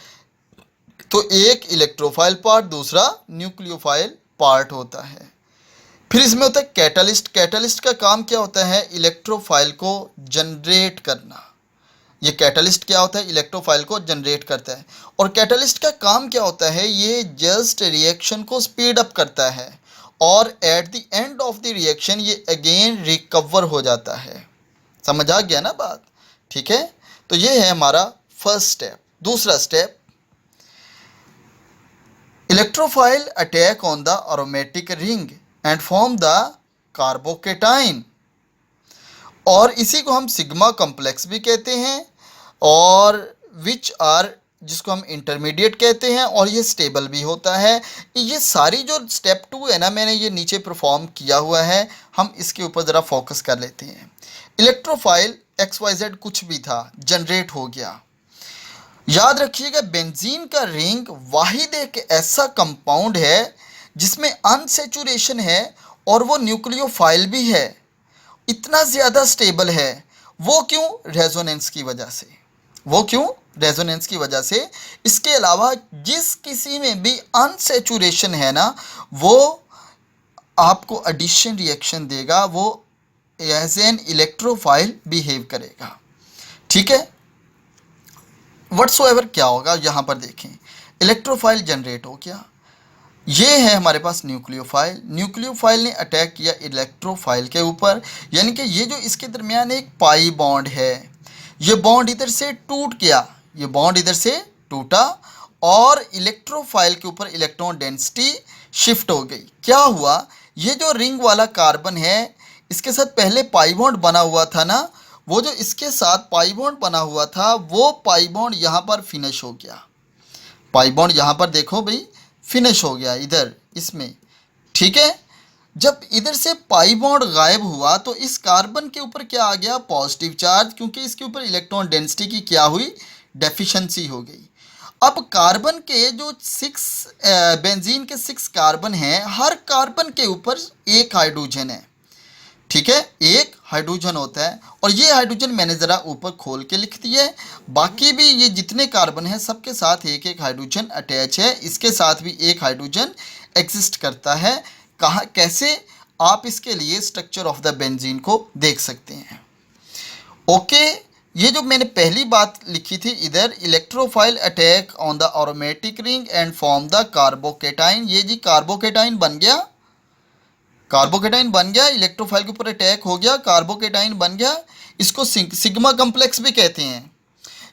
तो एक इलेक्ट्रोफाइल पार्ट दूसरा न्यूक्लियोफाइल पार्ट होता है। फिर इसमें होता है कैटलिस्ट। कैटलिस्ट का काम क्या होता है, इलेक्ट्रोफाइल को जनरेट करना। ये कैटलिस्ट क्या होता है, इलेक्ट्रोफाइल को जनरेट करता है। और कैटलिस्ट का काम क्या होता है, ये जस्ट रिएक्शन को स्पीड अप करता है और at the end of the reaction ये अगेन रिकवर हो जाता है। समझ आ गया ना बात। ठीक है, तो ये है हमारा फर्स्ट स्टेप। दूसरा step, electrophile attack on the aromatic ring and form the carbocation, और इसी को हम सिग्मा कॉम्प्लेक्स भी कहते हैं, और विच आर जिसको हम इंटरमीडिएट कहते हैं, और ये स्टेबल भी होता है। ये सारी जो स्टेप 2 है ना, मैंने ये नीचे परफॉर्म किया हुआ है, हम इसके ऊपर ज़रा फोकस कर लेते हैं। इलेक्ट्रोफाइल XYZ कुछ भी था, जनरेट हो गया। याद रखिएगा बेंजीन का रिंग वाहिद एक ऐसा कंपाउंड है जिसमें अनसैचुरेशन है और वो न्यूक्लियोफाइल भी है। इतना ज़्यादा स्टेबल है। वो क्यों, रेजोनेंस की वजह से। वो क्यों, रेजोनेंस की वजह से। इसके अलावा जिस किसी में भी अनसैचुरेशन है ना, वो आपको एडिशन रिएक्शन देगा, वो एज एन इलेक्ट्रोफाइल बिहेव करेगा। ठीक है, व्हाट्सोएवर क्या होगा यहाँ पर देखें, इलेक्ट्रोफाइल जनरेट हो गया। ये है हमारे पास न्यूक्लियोफाइल। न्यूक्लियोफाइल ने अटैक किया इलेक्ट्रोफाइल के ऊपर, यानी कि ये जो इसके दरमियान एक पाई बॉन्ड है, ये बॉन्ड इधर से टूट गया, ये बॉन्ड इधर से टूटा और इलेक्ट्रोफाइल के ऊपर इलेक्ट्रॉन डेंसिटी शिफ्ट हो गई। क्या हुआ, ये जो रिंग वाला कार्बन है इसके साथ पहले पाई बॉन्ड बना हुआ था ना, वो जो इसके साथ पाई बॉन्ड बना हुआ था वो पाई बॉन्ड यहाँ पर फिनिश हो गया। पाई बॉन्ड यहाँ पर देखो भाई फिनिश हो गया इधर इसमें, ठीक है। जब इधर से पाई बॉन्ड गायब हुआ तो इस कार्बन के ऊपर क्या आ गया, पॉजिटिव चार्ज, क्योंकि इसके ऊपर इलेक्ट्रॉन डेंसिटी की क्या हुई, डेफिशिएंसी हो गई। अब कार्बन के जो बेंजीन के 6 कार्बन हैं, हर कार्बन के ऊपर एक हाइड्रोजन है, ठीक है, एक हाइड्रोजन होता है। और ये हाइड्रोजन मैंने ज़रा ऊपर खोल के लिख दिया है। बाकी भी ये जितने कार्बन हैं सबके साथ एक एक हाइड्रोजन अटैच है, इसके साथ भी एक हाइड्रोजन एग्जिस्ट करता है। कहाँ कैसे, आप इसके लिए स्ट्रक्चर ऑफ द बेंजीन को देख सकते हैं। ओके, ये जो मैंने पहली बात लिखी थी इधर, electrophile attack on the aromatic ring and form the carbocation, ये जी कार्बोकेटाइन बन गया, कार्बोकेटाइन बन गया, इलेक्ट्रोफाइल के ऊपर अटैक हो गया, कार्बोकेटाइन बन गया। इसको सिग्मा कम्प्लेक्स भी कहते हैं,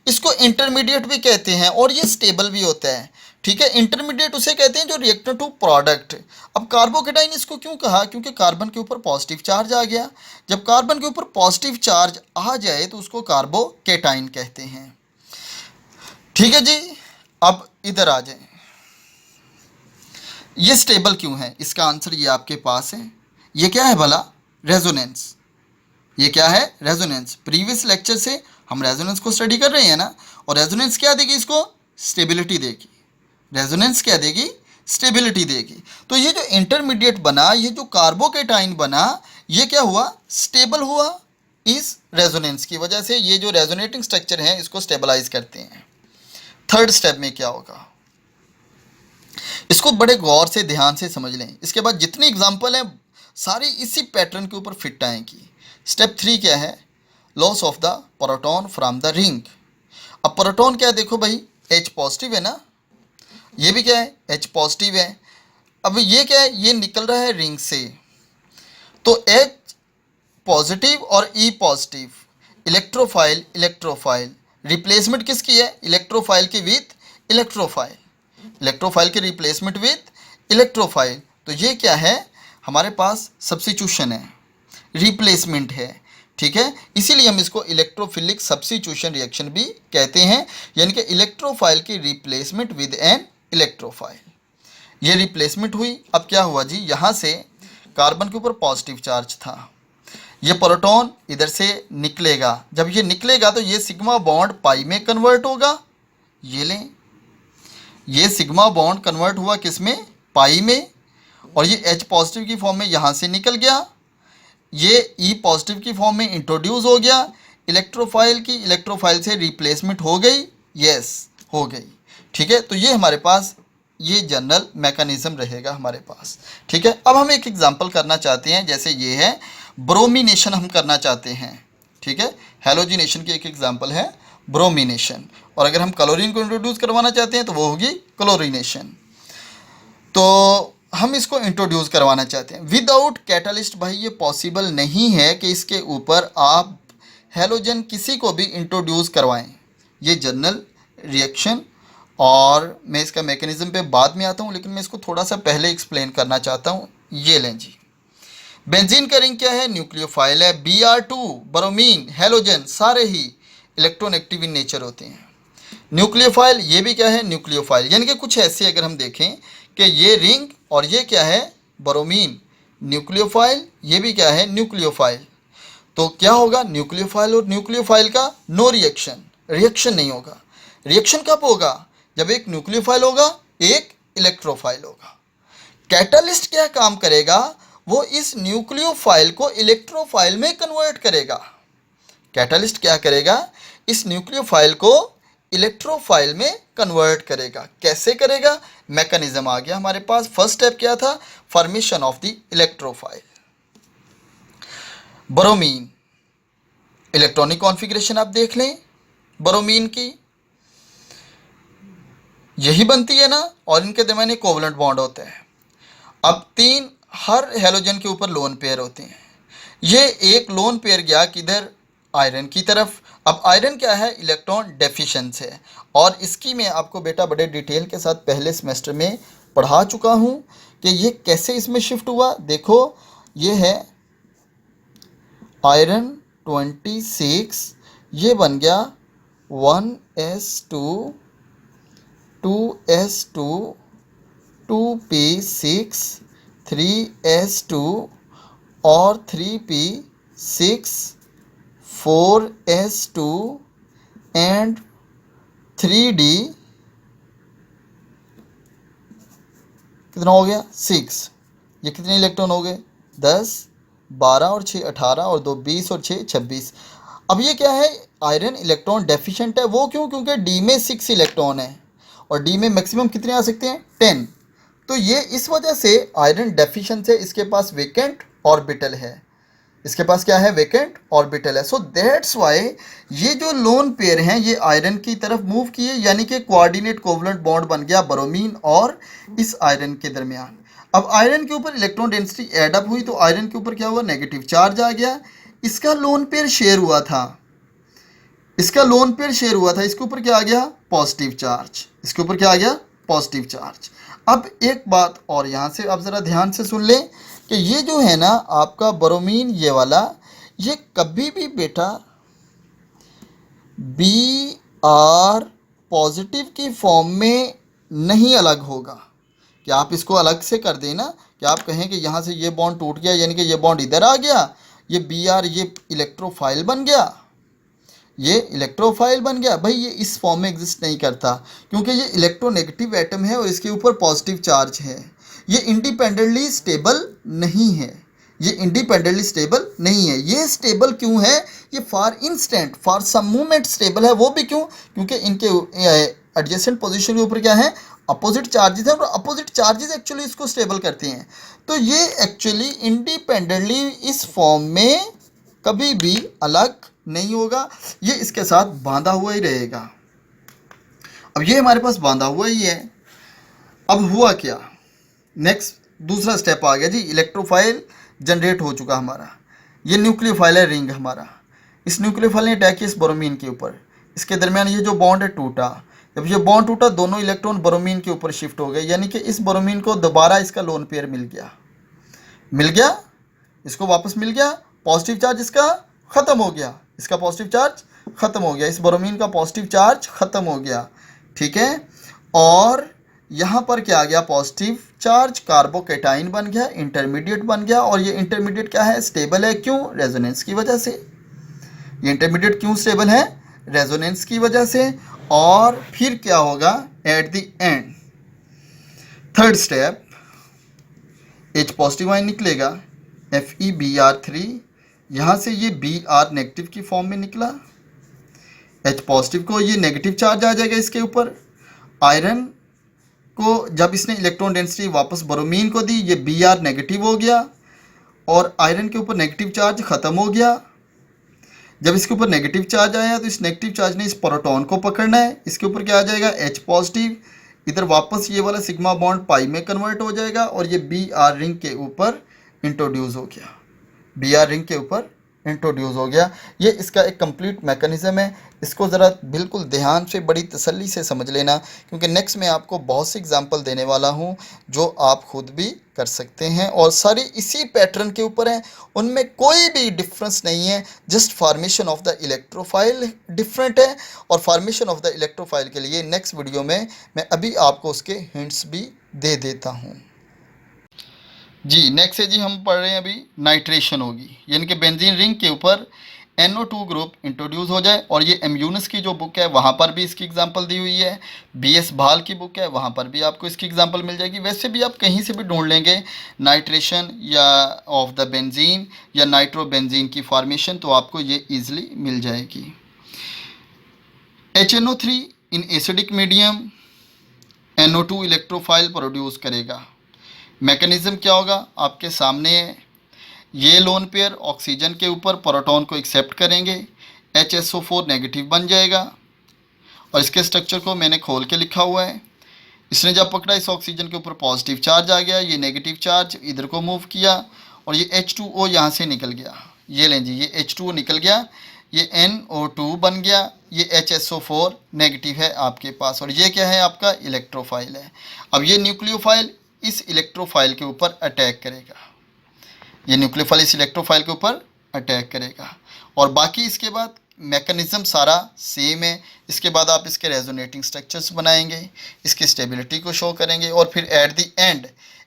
इसको इंटरमीडिएट भी कहते हैं, और ये स्टेबल भी होता है, ठीक है। इंटरमीडिएट उसे कहते हैं जो रिएक्टर टू प्रोडक्ट। अब कार्बोकेटाइन इसको क्यों कहा, क्योंकि कार्बन के ऊपर पॉजिटिव चार्ज आ गया। जब कार्बन के ऊपर पॉजिटिव चार्ज आ जाए तो उसको कार्बोकेटाइन कहते हैं, ठीक है जी। अब इधर आ जाए, ये स्टेबल क्यों है, इसका आंसर ये आपके पास है। ये क्या है भला, रेजोनेंस। ये क्या है, रेजोनेंस। प्रीवियस लेक्चर से हम रेजोनेंस को स्टडी कर रहे हैं ना, और रेजोनेंस क्या देगी, इसको स्टेबिलिटी देगी। रेजोनेंस क्या देगी, स्टेबिलिटी देगी। तो ये जो इंटरमीडिएट बना, ये जो कार्बोकेटाइन बना, ये क्या हुआ, स्टेबल हुआ इस रेजोनेंस की वजह से। ये जो रेजोनेटिंग स्ट्रक्चर है इसको स्टेबलाइज करते हैं। थर्ड स्टेप में क्या होगा, इसको बड़े गौर से ध्यान से समझ लें। इसके बाद जितनी एग्जाम्पल हैं सारी इसी पैटर्न के ऊपर फिट आएंगी। स्टेप 3 क्या है, loss of the proton from the ring. अब प्रोटॉन क्या है, देखो भाई H पॉजिटिव है ना, ये भी क्या है, H पॉजिटिव है। अब ये क्या है, ये निकल रहा है रिंग से, तो H पॉजिटिव और E positive, electrophile electrophile, replacement किसकी है, इलेक्ट्रोफाइल की विथ इलेक्ट्रोफाइल, इलेक्ट्रोफाइल की रिप्लेसमेंट विथ इलेक्ट्रोफाइल। तो ये क्या है, हमारे पास सब्स्टिट्यूशन है, रिप्लेसमेंट है, ठीक है। इसीलिए हम इसको इलेक्ट्रोफिलिक सब्स्टिट्यूशन रिएक्शन भी कहते हैं, यानी कि इलेक्ट्रोफाइल की रिप्लेसमेंट विद एन इलेक्ट्रोफाइल। ये रिप्लेसमेंट हुई। अब क्या हुआ जी, यहाँ से कार्बन के ऊपर पॉजिटिव चार्ज था, ये प्रोटॉन इधर से निकलेगा। जब ये निकलेगा तो ये सिग्मा बॉन्ड पाई में कन्वर्ट होगा, ये लें, ये सिग्मा बॉन्ड कन्वर्ट हुआ किस में, पाई में, और ये H पॉजिटिव की फॉर्म में यहाँ से निकल गया, ये E पॉजिटिव की फॉर्म में इंट्रोड्यूस हो गया, इलेक्ट्रोफाइल की इलेक्ट्रोफाइल से रिप्लेसमेंट हो गई, यस हो गई, ठीक है। तो ये हमारे पास ये जनरल मैकेनिज्म रहेगा हमारे पास, ठीक है। अब हम एक एग्जांपल करना चाहते हैं, जैसे ये है ब्रोमिनेशन हम करना चाहते हैं, ठीक है। हैलोजिनेशन की एक एग्जांपल है ब्रोमिनेशन, और अगर हम क्लोरीन को इंट्रोड्यूस करवाना चाहते हैं तो वो होगी क्लोरीनेशन। तो हम इसको इंट्रोड्यूस करवाना चाहते हैं विदाउट कैटलिस्ट। भाई ये पॉसिबल नहीं है कि इसके ऊपर आप हैलोजन किसी को भी इंट्रोड्यूस करवाएं, ये जनरल रिएक्शन, और मैं इसका मैकेनिज्म पे बाद में आता हूँ, लेकिन मैं इसको थोड़ा सा पहले एक्सप्लेन करना चाहता हूँ। ये लें जी, बेंजीन का रिंग क्या है, न्यूक्लियोफाइल है। Br2, ब्रोमीन, हैलोजन सारे ही इलेक्ट्रोनेगेटिव इन नेचर होते हैं। न्यूक्लियोफाइल, ये भी क्या है, न्यूक्लियोफाइल, यानी कि कुछ ऐसे अगर हम देखें कि ये रिंग और ये क्या है, ब्रोमीन, न्यूक्लियोफाइल, ये भी क्या है, न्यूक्लियोफाइल। तो क्या होगा, न्यूक्लियोफाइल और न्यूक्लियोफाइल का नो रिएक्शन, रिएक्शन नहीं होगा। रिएक्शन कब होगा, जब एक न्यूक्लियोफाइल होगा, एक इलेक्ट्रोफाइल होगा। कैटलिस्ट क्या काम करेगा, वो इस न्यूक्लियोफाइल को इलेक्ट्रोफाइल में कन्वर्ट करेगा। कैटलिस्ट क्या करेगा, इस न्यूक्लियोफाइल को इलेक्ट्रोफाइल में कन्वर्ट करेगा। कैसे करेगा, मैकेनिज्म आ गया हमारे पास। फर्स्ट स्टेप क्या था, formation of the electrophile. Bromine, electronic configuration आप देख लें ब्रोमीन की, यही बनती है ना, और इनके दरमियान एक कोवलेंट बॉन्ड होता है। अब 3 हर हैलोजन के ऊपर लोन पेयर होते हैं। ये एक लोन पेयर गया किधर, आयरन की तरफ। अब आयरन क्या है, इलेक्ट्रॉन डेफिशिएंस है, और इसकी मैं आपको बेटा बड़े डिटेल के साथ पहले सेमेस्टर में पढ़ा चुका हूँ कि ये कैसे इसमें शिफ्ट हुआ। देखो ये है आयरन 26, ये बन गया 1s2, 2s2, 2p6, 3s2 और 3p6, 4s2 एंड 3d कितना हो गया 6। ये कितने इलेक्ट्रॉन हो गए 10, 12 और 6 18 और 2 20 और 6 26। अब ये क्या है, आयरन इलेक्ट्रॉन डेफिशिएंट है। वो क्यों? क्योंकि डी में 6 इलेक्ट्रॉन है और डी में मैक्सिमम कितने आ सकते हैं 10। तो ये इस वजह से आयरन डेफिशिएंट है। इसके पास वेकेंट ऑर्बिटल है, इसके पास क्या है वेकेंट ऑर्बिटल है। सो दैट्स वाई ये जो लोन पेयर हैं ये आयरन की तरफ मूव किए, यानी कि कोऑर्डिनेट कोवलेंट बॉन्ड बन गया ब्रोमीन और इस आयरन के दरमियान। अब आयरन के ऊपर इलेक्ट्रॉन डेंसिटी एड अप हुई तो आयरन के ऊपर क्या हुआ, नेगेटिव चार्ज आ गया। इसका लोन पेयर शेयर हुआ था, इसका लोन पेयर शेयर हुआ था, इसके ऊपर क्या आ गया पॉजिटिव चार्ज, इसके ऊपर क्या आ गया पॉजिटिव चार्ज। अब एक बात और यहाँ से आप ज़रा ध्यान से सुन लें कि ये जो है ना आपका ब्रोमीन ये वाला, ये कभी भी बेटा Br पॉजिटिव की फॉर्म में नहीं अलग होगा। कि आप इसको अलग से कर देना कि आप कहें कि यहाँ से ये बॉन्ड टूट गया, यानी कि ये बॉन्ड इधर आ गया, ये Br ये इलेक्ट्रोफाइल बन गया, ये इलेक्ट्रोफाइल बन गया। भाई ये इस फॉर्म में एग्जिस्ट नहीं करता क्योंकि ये इलेक्ट्रोनेगेटिव एटम है और इसके ऊपर पॉजिटिव चार्ज है। ये इंडिपेंडेंटली स्टेबल नहीं है, ये इंडिपेंडेंटली स्टेबल नहीं है। ये स्टेबल क्यों है, ये for instant for some moment stable है। वो भी क्यों, क्योंकि इनके एडजेसेंट पोजीशन के ऊपर क्या है अपोजिट चार्जेस है और अपोजिट चार्जेस एक्चुअली इसको स्टेबल करते हैं। तो ये एक्चुअली इंडिपेंडेंटली इस फॉर्म में कभी भी अलग नहीं होगा, ये इसके साथ बांधा हुआ ही रहेगा। अब ये हमारे पास बांधा हुआ ही है। अब हुआ क्या, नेक्स्ट दूसरा स्टेप आ गया जी, इलेक्ट्रोफाइल जनरेट हो चुका हमारा। ये न्यूक्लियोफाइल है रिंग हमारा, इस न्यूक्लियोफाइल ने अटैक किया इस ब्रोमीन के ऊपर, इसके दरमियान ये जो बॉन्ड है टूटा। जब ये बॉन्ड टूटा दोनों इलेक्ट्रॉन ब्रोमीन के ऊपर शिफ्ट हो गए, यानी कि इस ब्रोमीन को दोबारा इसका लोन पेयर मिल गया, इसको वापस मिल गया। पॉजिटिव चार्ज इसका ख़त्म हो गया, इसका पॉजिटिव चार्ज ख़त्म हो गया, इस ब्रोमीन का पॉजिटिव चार्ज ख़त्म हो गया, ठीक है। और यहाँ पर क्या आ गया पॉजिटिव चार्ज, कार्बोकेटाइन बन गया, इंटरमीडिएट बन गया। और ये इंटरमीडिएट क्या है स्टेबल है, क्यों, रेजोनेंस की वजह से। ये इंटरमीडिएट क्यों स्टेबल है, रेजोनेंस की वजह से। और फिर क्या होगा at the end, third step, H positive ion निकलेगा FeBr3, यहाँ से ये Br नेगेटिव की फॉर्म में निकला। H पॉजिटिव को ये नेगेटिव चार्ज आ जाएगा इसके ऊपर। आयरन को जब इसने इलेक्ट्रॉन डेंसिटी वापस ब्रोमीन को दी, ये Br नेगेटिव हो गया और आयरन के ऊपर नेगेटिव चार्ज ख़त्म हो गया। जब इसके ऊपर नेगेटिव चार्ज आया तो इस नेगेटिव चार्ज ने इस प्रोटॉन को पकड़ना है, इसके ऊपर क्या आ जाएगा H पॉजिटिव, इधर वापस ये वाला सिग्मा बॉन्ड पाई में कन्वर्ट हो जाएगा और ये Br रिंग के ऊपर इंट्रोड्यूस हो गया, Br रिंग के ऊपर इंट्रोड्यूस हो गया। ये इसका एक कंप्लीट मैकेनिज़्म है, इसको ज़रा बिल्कुल ध्यान से बड़ी तसल्ली से समझ लेना क्योंकि नेक्स्ट मैं आपको बहुत सी एग्जांपल देने वाला हूँ जो आप खुद भी कर सकते हैं और सारी इसी पैटर्न के ऊपर हैं, उनमें कोई भी डिफरेंस नहीं है। Just formation of the electrophile different है और फॉर्मेशन ऑफ द इलेक्ट्रोफाइल के लिए नेक्स्ट वीडियो में मैं अभी आपको उसके हिंट्स भी दे देता हूँ जी। नेक्स्ट है जी, हम पढ़ रहे हैं अभी नाइट्रेशन होगी, यानी कि बेंजीन रिंग के ऊपर NO2 ग्रुप इंट्रोड्यूस हो जाए। और ये एम यूनिस की जो बुक है वहाँ पर भी इसकी एग्जांपल दी हुई है, BS भाल की बुक है वहाँ पर भी आपको इसकी एग्जांपल मिल जाएगी। वैसे भी आप कहीं से भी ढूंढ लेंगे नाइट्रेशन या ऑफ द बेंजीन या नाइट्रोबेंजीन की फॉर्मेशन तो आपको ये ईजिली मिल जाएगी। HNO3 in acidic medium NO2 electrophile produce करेगा। मैकेनिज़्म क्या होगा आपके सामने है, ये लोन पेयर ऑक्सीजन के ऊपर प्रोटॉन को एक्सेप्ट करेंगे, HSO4 नेगेटिव बन जाएगा और इसके स्ट्रक्चर को मैंने खोल के लिखा हुआ है। इसने जब पकड़ा इस ऑक्सीजन के ऊपर पॉजिटिव चार्ज आ गया, ये नेगेटिव चार्ज इधर को मूव किया और ये H2O यहाँ से निकल गया। ये लें जी, ये H2O निकल गया, ये NO2 बन गया, ये HSO4 नेगेटिव है आपके पास और ये क्या है आपका इलेक्ट्रोफाइल है। अब ये न्यूक्लियोफाइल इस इलेक्ट्रोफाइल के ऊपर अटैक करेगा, ये न्यूक्लियोफाइल इस इलेक्ट्रोफाइल के ऊपर अटैक करेगा। और बाकी इसके बाद मैकेनिज्म सारा सेम है। इसके बाद आप इसके रेजोनेटिंग स्ट्रक्चर्स बनाएंगे, इसकी स्टेबिलिटी को शो करेंगे और फिर at the end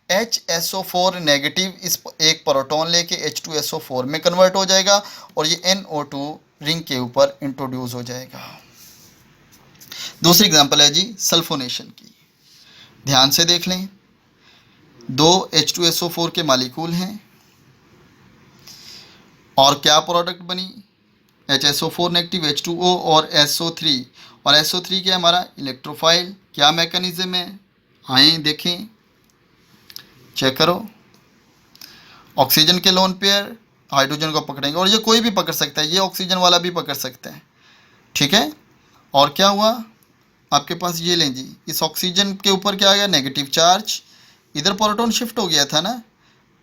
HSO4 negative इस एक प्रोटॉन लेके H2SO4 में कन्वर्ट हो जाएगा और ये NO2 रिंग के ऊपर इंट्रोड्यूस हो जाएगा। दूसरी एग्जांपल है जी सल्फोनेशन की। ध्यान से देख लें, दो H2SO4 के मालिक्यूल हैं और क्या प्रोडक्ट बनी, HSO4 नेगेटिव H2O और SO3। और SO3 क्या हमारा इलेक्ट्रोफाइल। क्या मैकेनिज्म है, आए देखें, चेक करो। ऑक्सीजन के लोन पेयर हाइड्रोजन को पकड़ेंगे और ये कोई भी पकड़ सकता है, ये ऑक्सीजन वाला भी पकड़ सकता है, ठीक है। और क्या हुआ आपके पास, ये लें जी, इस ऑक्सीजन के ऊपर क्या आ गया, नेगेटिव चार्ज। इधर प्रोटॉन शिफ्ट हो गया था ना,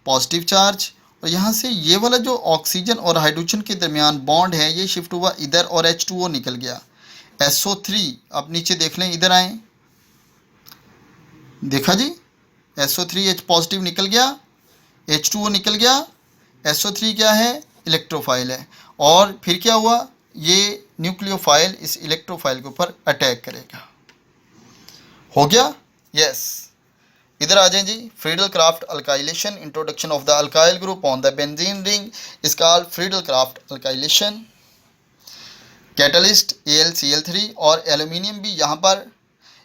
पॉजिटिव चार्ज। और यहाँ से ये वाला जो ऑक्सीजन और हाइड्रोजन के दरमियान बॉन्ड है ये शिफ्ट हुआ इधर और H2O निकल गया। SO3 आप नीचे देख लें, इधर आए, देखा जी, SO3 H पॉजिटिव निकल गया, H2O निकल गया। SO3 क्या है, इलेक्ट्रोफाइल है। और फिर क्या हुआ, ये न्यूक्लियोफाइल इस इलेक्ट्रोफाइल के ऊपर अटैक करेगा। हो गया, यस। इधर आ जाएं जी, Friedel Crafts alkylation, introduction of the alkyl group on the benzene ring is called Friedel Crafts alkylation. Catalyst AlCl3 और एल्यूमिनियम भी यहाँ पर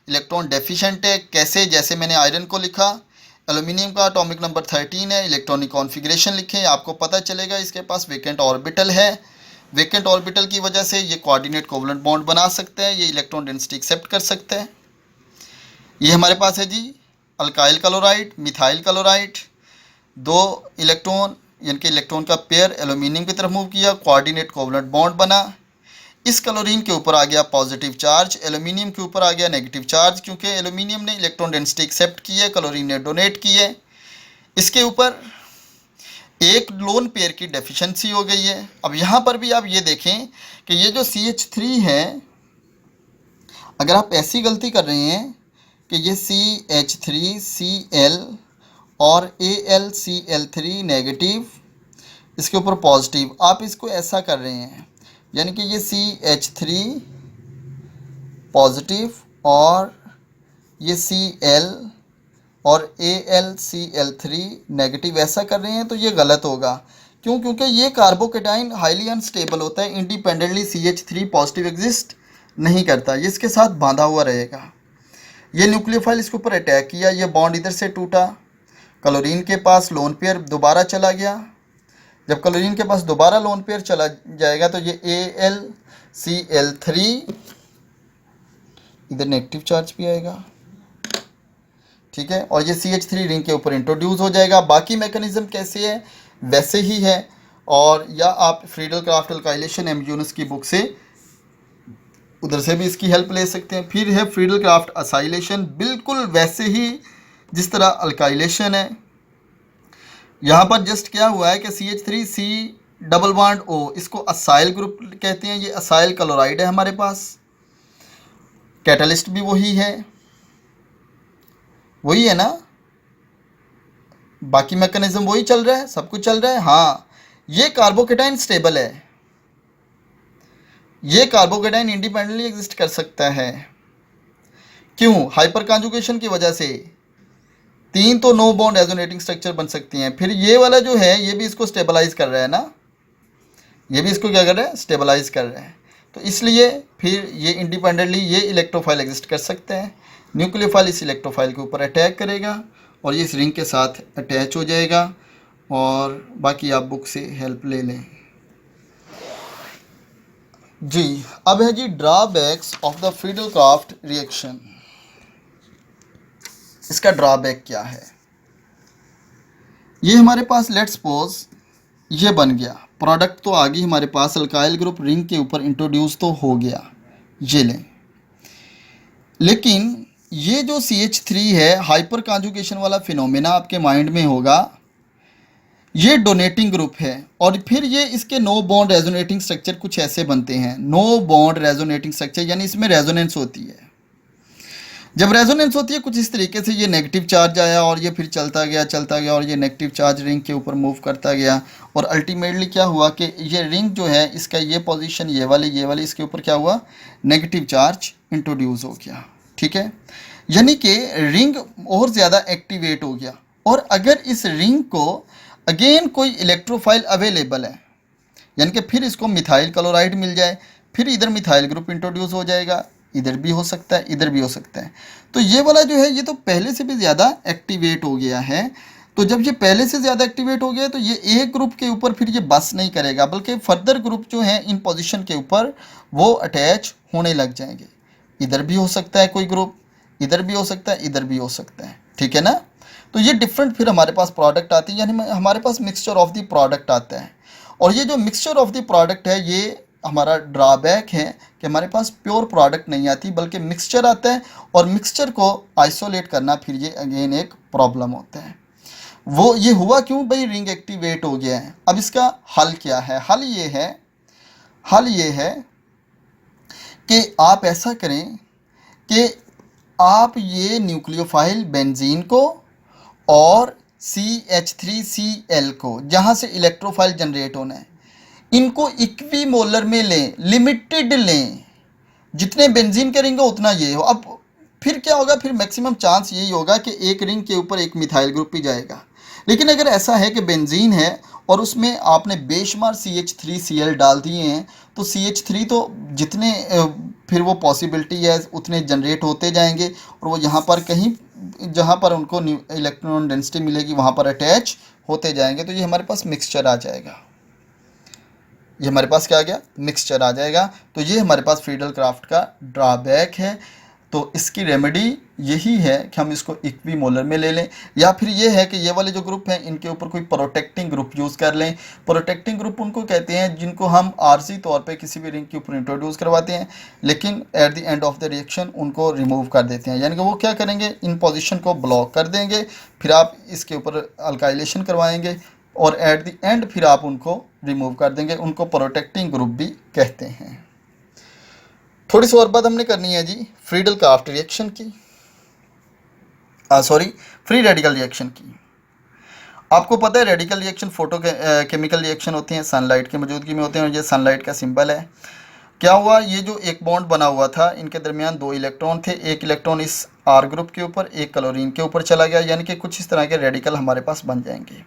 इलेक्ट्रॉन डेफिशिएंट है। कैसे, जैसे मैंने आयरन को लिखा, एल्यूमिनियम का एटॉमिक नंबर 13 है, इलेक्ट्रॉनिक कॉन्फ़िगरेशन लिखें, आपको पता चलेगा इसके पास वेकेंट ऑर्बिटल है। वेकेंट ऑर्बिटल की वजह से ये कोऑर्डिनेट कोवलेंट बॉन्ड बना सकते हैं, ये इलेक्ट्रॉन डेंसिटी एक्सेप्ट कर सकते हैं। ये हमारे पास है जी अल्काइल क्लोराइड, मिथाइल क्लोराइड, दो इलेक्ट्रॉन यानी कि इलेक्ट्रॉन का पेयर एल्यूमिनियम की तरफ मूव किया, कोऑर्डिनेट कोवलेंट बॉन्ड बना। इस क्लोरीन के ऊपर आ गया पॉजिटिव चार्ज, एल्यूमिनियम के ऊपर आ गया नेगेटिव चार्ज, क्योंकि एल्यूमिनियम ने इलेक्ट्रॉन डेंसिटी एक्सेप्ट की है, क्लोरीन ने डोनेट की है। इसके ऊपर एक लोन पेयर की डेफिशिएंसी हो गई है। अब यहाँ पर भी आप ये देखें कि ये जो CH3 है, अगर आप ऐसी गलती कर रहे हैं कि ये CH3Cl और AlCl3 नेगेटिव, इसके ऊपर पॉजिटिव, आप इसको ऐसा कर रहे हैं, यानी कि ये CH3 पॉजिटिव और ये Cl और AlCl3 नेगेटिव ऐसा कर रहे हैं, तो ये गलत होगा। क्यों, क्योंकि ये कार्बोकेटाइन हाईली अनस्टेबल होता है, इंडिपेंडेंटली CH3 पॉजिटिव एग्जिस्ट नहीं करता, ये इसके साथ बांधा हुआ रहेगा। ये न्यूक्लियोफाइल इसके ऊपर अटैक किया, ये बॉन्ड इधर से टूटा, क्लोरीन के पास लोन पेयर दोबारा चला गया। जब क्लोरीन के पास दोबारा लोन पेयर चला जाएगा तो ये AlCl3 इधर नेगेटिव चार्ज भी आएगा, ठीक है, और ये CH3 रिंग के ऊपर इंट्रोड्यूस हो जाएगा। बाकी मैकेनिज्म कैसे है वैसे ही है, और या आप Friedel Crafts alkylation M Yunus की बुक से उधर से भी इसकी हेल्प ले सकते हैं। फिर है फ्रीडल क्राफ्ट असाइलेशन, बिल्कुल वैसे ही जिस तरह अल्काइलेशन है। यहाँ पर जस्ट क्या हुआ है कि CH3C डबल बॉन्ड O, इसको असाइल ग्रुप कहते हैं, ये असाइल क्लोराइड है हमारे पास। कैटलिस्ट भी वही है ना, बाकी मैकेनिज्म वही चल रहा है, सब कुछ चल रहा है। हाँ, ये कार्बोकेटाइन स्टेबल है, ये कार्बोकेटाइन इंडिपेंडेंटली एग्जिस्ट कर सकता है। क्यों, हाइपर कॉन्जुगेशन की वजह से 3 तो नो बॉन्ड रेजोनेटिंग स्ट्रक्चर बन सकती हैं। फिर ये वाला जो है ये भी इसको स्टेबलाइज कर रहा है ना, ये भी इसको क्या कर रहा है, स्टेबलाइज कर रहा है। तो इसलिए फिर ये इंडिपेंडेंटली ये इलेक्ट्रोफाइल एग्जिस्ट कर सकते हैं। न्यूक्लियोफाइल इस इलेक्ट्रोफाइल के ऊपर अटैक करेगा और ये इस रिंग के साथ अटैच हो जाएगा। और बाकी आप बुक से हेल्प ले लें जी। अब है जी drawbacks of the Friedel Crafts reaction. इसका ड्रॉबैक क्या है, ये हमारे पास लेट्स सपोज ये बन गया, प्रोडक्ट तो आ गई हमारे पास, अल्काइल ग्रुप रिंग के ऊपर इंट्रोड्यूस तो हो गया, ये लें। लेकिन ये जो CH3 है, हाइपर कॉन्जुगेशन वाला फिनोमेना आपके माइंड में होगा, ये डोनेटिंग ग्रुप है। और फिर ये इसके नो बॉन्ड रेजोनेटिंग स्ट्रक्चर कुछ ऐसे बनते हैं, नो बॉन्ड रेजोनेटिंग स्ट्रक्चर, यानी इसमें रेजोनेंस होती है। जब रेजोनेंस होती है कुछ इस तरीके से, ये नेगेटिव चार्ज आया और ये फिर चलता गया और ये नेगेटिव चार्ज रिंग के ऊपर मूव करता गया, और अल्टीमेटली क्या हुआ कि ये रिंग जो है इसका ये पोजीशन ये वाली इसके ऊपर क्या हुआ, नेगेटिव चार्ज इंट्रोड्यूस हो गया। ठीक है, यानी कि रिंग और ज़्यादा एक्टिवेट हो गया। और अगर इस रिंग को अगेन कोई इलेक्ट्रोफाइल अवेलेबल है, यानी कि फिर इसको मिथाइल क्लोराइड मिल जाए, फिर इधर मिथाइल ग्रुप इंट्रोड्यूस हो जाएगा, इधर भी हो सकता है, इधर भी हो सकता है। तो ये वाला जो है ये तो पहले से भी ज़्यादा एक्टिवेट हो गया है। तो जब ये पहले से ज़्यादा एक्टिवेट हो गया तो ये एक ग्रुप के ऊपर फिर ये बस नहीं करेगा, बल्कि फर्दर ग्रुप जो है इन पोजीशन के ऊपर वो अटैच होने लग जाएंगे। इधर भी हो सकता है कोई ग्रुप, इधर भी हो सकता है, इधर भी हो सकता है। ठीक है ना। तो ये डिफरेंट फिर हमारे पास प्रोडक्ट आती है, यानी हमारे पास मिक्सचर ऑफ द प्रोडक्ट आता है। और ये जो मिक्सचर ऑफ द प्रोडक्ट है ये हमारा ड्रॉबैक है कि हमारे पास प्योर प्रोडक्ट नहीं आती बल्कि मिक्सचर आता है, और मिक्सचर को आइसोलेट करना फिर ये अगेन एक प्रॉब्लम होता है। वो ये हुआ क्यों भाई, रिंग एक्टिवेट हो गया है। अब इसका हल क्या है, हल ये है कि आप ऐसा करें कि आप ये न्यूक्लियोफाइल बेंजीन को और CH3Cl को, जहाँ से इलेक्ट्रोफाइल जनरेट होना है, इनको इक्विमोलर में लें, लिमिटेड लें। जितने बेंजीन के रिंग हो उतना ये हो। अब फिर क्या होगा, फिर मैक्सिमम चांस यही होगा कि एक रिंग के ऊपर एक मिथाइल ग्रुप ही जाएगा। लेकिन अगर ऐसा है कि बेंजीन है और उसमें आपने बेशुमार CH3Cl डाल दिए हैं, तो CH3 तो जितने फिर वो पॉसिबिलिटी है उतने जनरेट होते जाएंगे, और वो यहाँ पर कहीं जहाँ पर उनको इलेक्ट्रॉन डेंसिटी मिलेगी वहाँ पर अटैच होते जाएंगे। तो ये हमारे पास मिक्सचर आ जाएगा, ये हमारे पास क्या आ गया, मिक्सचर आ जाएगा। तो ये हमारे पास फ्रीडल क्राफ्ट का ड्रॉबैक है। तो इसकी रेमेडी यही है कि हम इसको इक्विमोलर में ले लें, या फिर ये है कि ये वाले जो ग्रुप हैं इनके ऊपर कोई प्रोटेक्टिंग ग्रुप यूज़ कर लें। प्रोटेक्टिंग ग्रुप उनको कहते हैं जिनको हम आर्जी तौर पे किसी भी रिंग के ऊपर इंट्रोड्यूस करवाते हैं, लेकिन at the end of the reaction उनको रिमूव कर देते हैं। यानी कि वो क्या करेंगे, इन पोजिशन को ब्लॉक कर देंगे, फिर आप इसके ऊपर अल्काइलेशन करवाएंगे और एट द एंड फिर आप उनको रिमूव कर देंगे। उनको प्रोटेक्टिंग ग्रुप भी कहते हैं। थोड़ी सी और बात हमने करनी है जी फ्रीडल क्राफ्ट रिएक्शन की, सॉरी फ्री रेडिकल रिएक्शन की। आपको पता है radical reaction photo chemical reaction होते हैं, सनलाइट की मौजूदगी में होते हैं, और ये सनलाइट का सिंबल है। क्या हुआ, ये जो एक बॉन्ड बना हुआ था इनके दरमियान दो इलेक्ट्रॉन थे, एक इलेक्ट्रॉन इस R ग्रुप के ऊपर, एक क्लोरीन के ऊपर चला गया, यानी कि कुछ इस तरह के रेडिकल हमारे पास बन जाएंगे।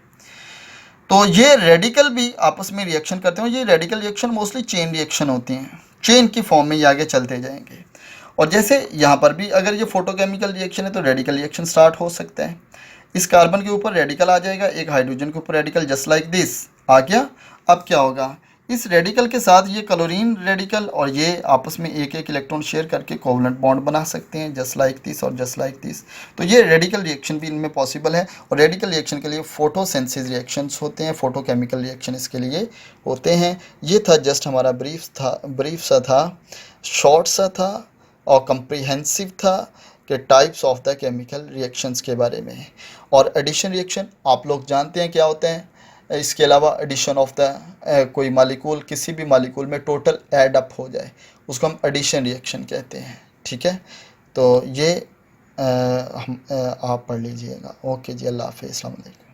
तो ये रेडिकल भी आपस में रिएक्शन करते हैं। ये radical reaction mostly chain reaction होती हैं, चेन की फॉर्म में ये आगे चलते जाएंगे। और जैसे यहाँ पर भी अगर ये फोटोकेमिकल रिएक्शन है तो रेडिकल रिएक्शन स्टार्ट हो सकता है। इस कार्बन के ऊपर रेडिकल आ जाएगा, एक हाइड्रोजन के ऊपर रेडिकल, जस्ट लाइक दिस आ गया। अब क्या होगा, इस रेडिकल के साथ ये क्लोरीन रेडिकल और ये आपस में एक एक इलेक्ट्रॉन शेयर करके कोवलेंट बॉन्ड बना सकते हैं, जस्ट लाइक दिस और जस्ट लाइक दिस। तो ये रेडिकल रिएक्शन भी इनमें पॉसिबल है। और रेडिकल रिएक्शन के लिए फोटोसिंथेसिस रिएक्शंस होते हैं, फोटोकेमिकल रिएक्शन इसके लिए होते हैं। ये था जस्ट हमारा ब्रीफ सा था, शॉर्ट सा था और कम्प्रीहेंसिव था कि types of the chemical reactions के बारे में। और एडिशन रिएक्शन आप लोग जानते हैं क्या होते हैं। इसके अलावा एडिशन ऑफ द कोई मालिक्यूल किसी भी मालिक्यूल में टोटल ऐड अप हो जाए उसको हम एडिशन रिएक्शन कहते हैं। ठीक है, तो ये आप पढ़ लीजिएगा। ओके जी, अल्लाह हाफ़िज़, अस्सलाम वालेकुम।